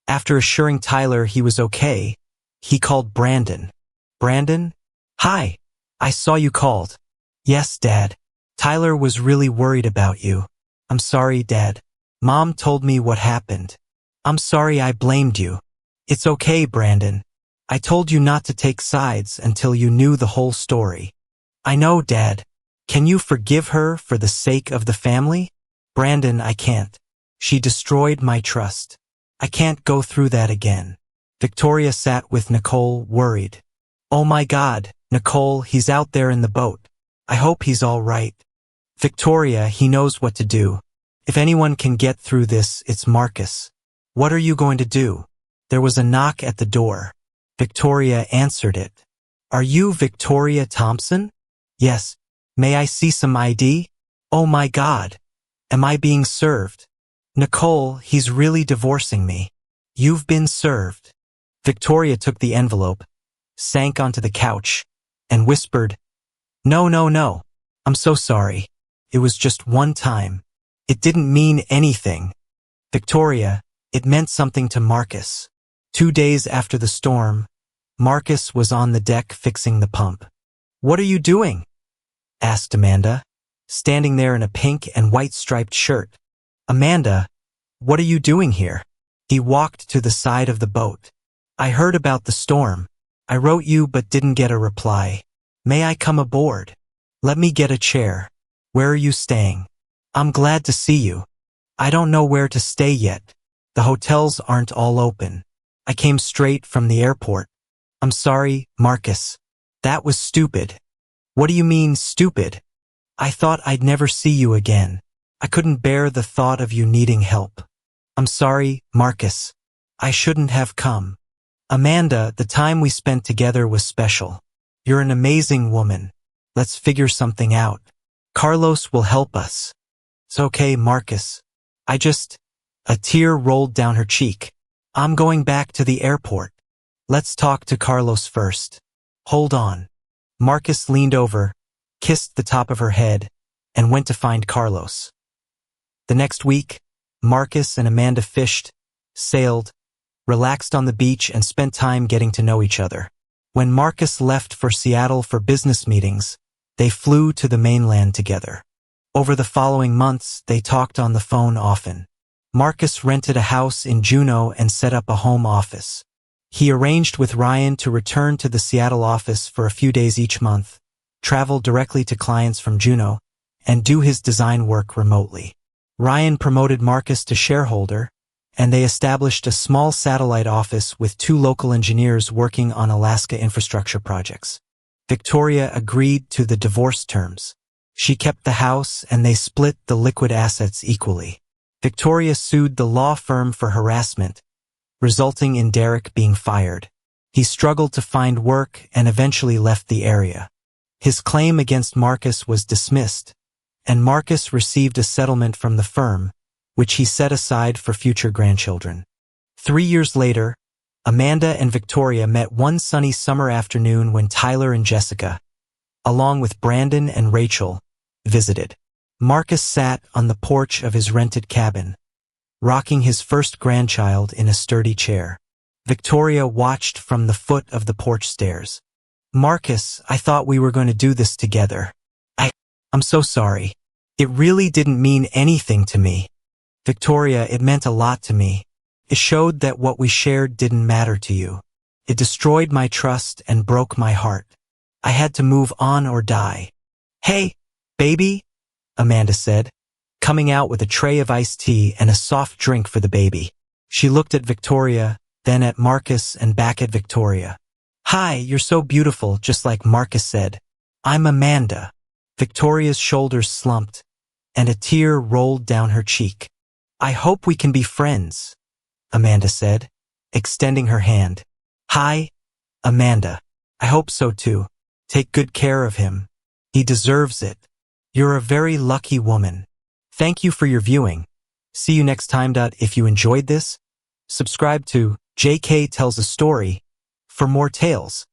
After assuring Tyler he was okay, he called Brandon. Brandon? Hi. I saw you called. Yes, Dad. Tyler was really worried about you. I'm sorry, Dad. Mom told me what happened. I'm sorry I blamed you. It's okay, Brandon. I told you not to take sides until you knew the whole story. I know, Dad. Can you forgive her for the sake of the family? Brandon, I can't. She destroyed my trust. I can't go through that again. Victoria sat with Nicole, worried. Oh my God, Nicole, he's out there in the boat. I hope he's all right. Victoria, he knows what to do. If anyone can get through this, it's Marcus. What are you going to do? There was a knock at the door. Victoria answered it. Are you Victoria Thompson? Yes. May I see some ID? Oh my God. Am I being served? Nicole, he's really divorcing me. You've been served. Victoria took the envelope, sank onto the couch, and whispered, No, no, no. I'm so sorry. It was just one time. It didn't mean anything. Victoria, it meant something to Marcus. 2 days after the storm, Marcus was on the deck fixing the pump. What are you doing? Asked Amanda, standing there in a pink and white striped shirt. Amanda, what are you doing here? He walked to the side of the boat. I heard about the storm. I wrote you but didn't get a reply. May I come aboard? Let me get a chair. Where are you staying? I'm glad to see you. I don't know where to stay yet. The hotels aren't all open. I came straight from the airport. I'm sorry, Marcus. That was stupid. What do you mean, stupid? I thought I'd never see you again. I couldn't bear the thought of you needing help. I'm sorry, Marcus. I shouldn't have come. Amanda, the time we spent together was special. You're an amazing woman. Let's figure something out. Carlos will help us. It's okay, Marcus. A tear rolled down her cheek. I'm going back to the airport. Let's talk to Carlos first. Hold on. Marcus leaned over, kissed the top of her head, and went to find Carlos. The next week, Marcus and Amanda fished, sailed, relaxed on the beach, and spent time getting to know each other. When Marcus left for Seattle for business meetings, they flew to the mainland together. Over the following months, they talked on the phone often. Marcus rented a house in Juneau and set up a home office. He arranged with Ryan to return to the Seattle office for a few days each month, travel directly to clients from Juneau, and do his design work remotely. Ryan promoted Marcus to shareholder, and they established a small satellite office with 2 local engineers working on Alaska infrastructure projects. Victoria agreed to the divorce terms. She kept the house and they split the liquid assets equally. Victoria sued the law firm for harassment, resulting in Derek being fired. He struggled to find work and eventually left the area. His claim against Marcus was dismissed, and Marcus received a settlement from the firm, which he set aside for future grandchildren. 3 years later, Amanda and Victoria met one sunny summer afternoon when Tyler and Jessica, along with Brandon and Rachel, visited. Marcus sat on the porch of his rented cabin, rocking his first grandchild in a sturdy chair. Victoria watched from the foot of the porch stairs. Marcus, I thought we were going to do this together. I'm so sorry. It really didn't mean anything to me. Victoria, it meant a lot to me. It showed that what we shared didn't matter to you. It destroyed my trust and broke my heart. I had to move on or die. Hey, baby, Amanda said, coming out with a tray of iced tea and a soft drink for the baby. She looked at Victoria, then at Marcus and back at Victoria. Hi, you're so beautiful, just like Marcus said. I'm Amanda. Victoria's shoulders slumped, and a tear rolled down her cheek. I hope we can be friends, Amanda said, extending her hand. Hi, Amanda. I hope so too. Take good care of him. He deserves it. You're a very lucky woman. Thank you for your viewing. See you next time. If you enjoyed this, subscribe to JK Tells a Story for more tales.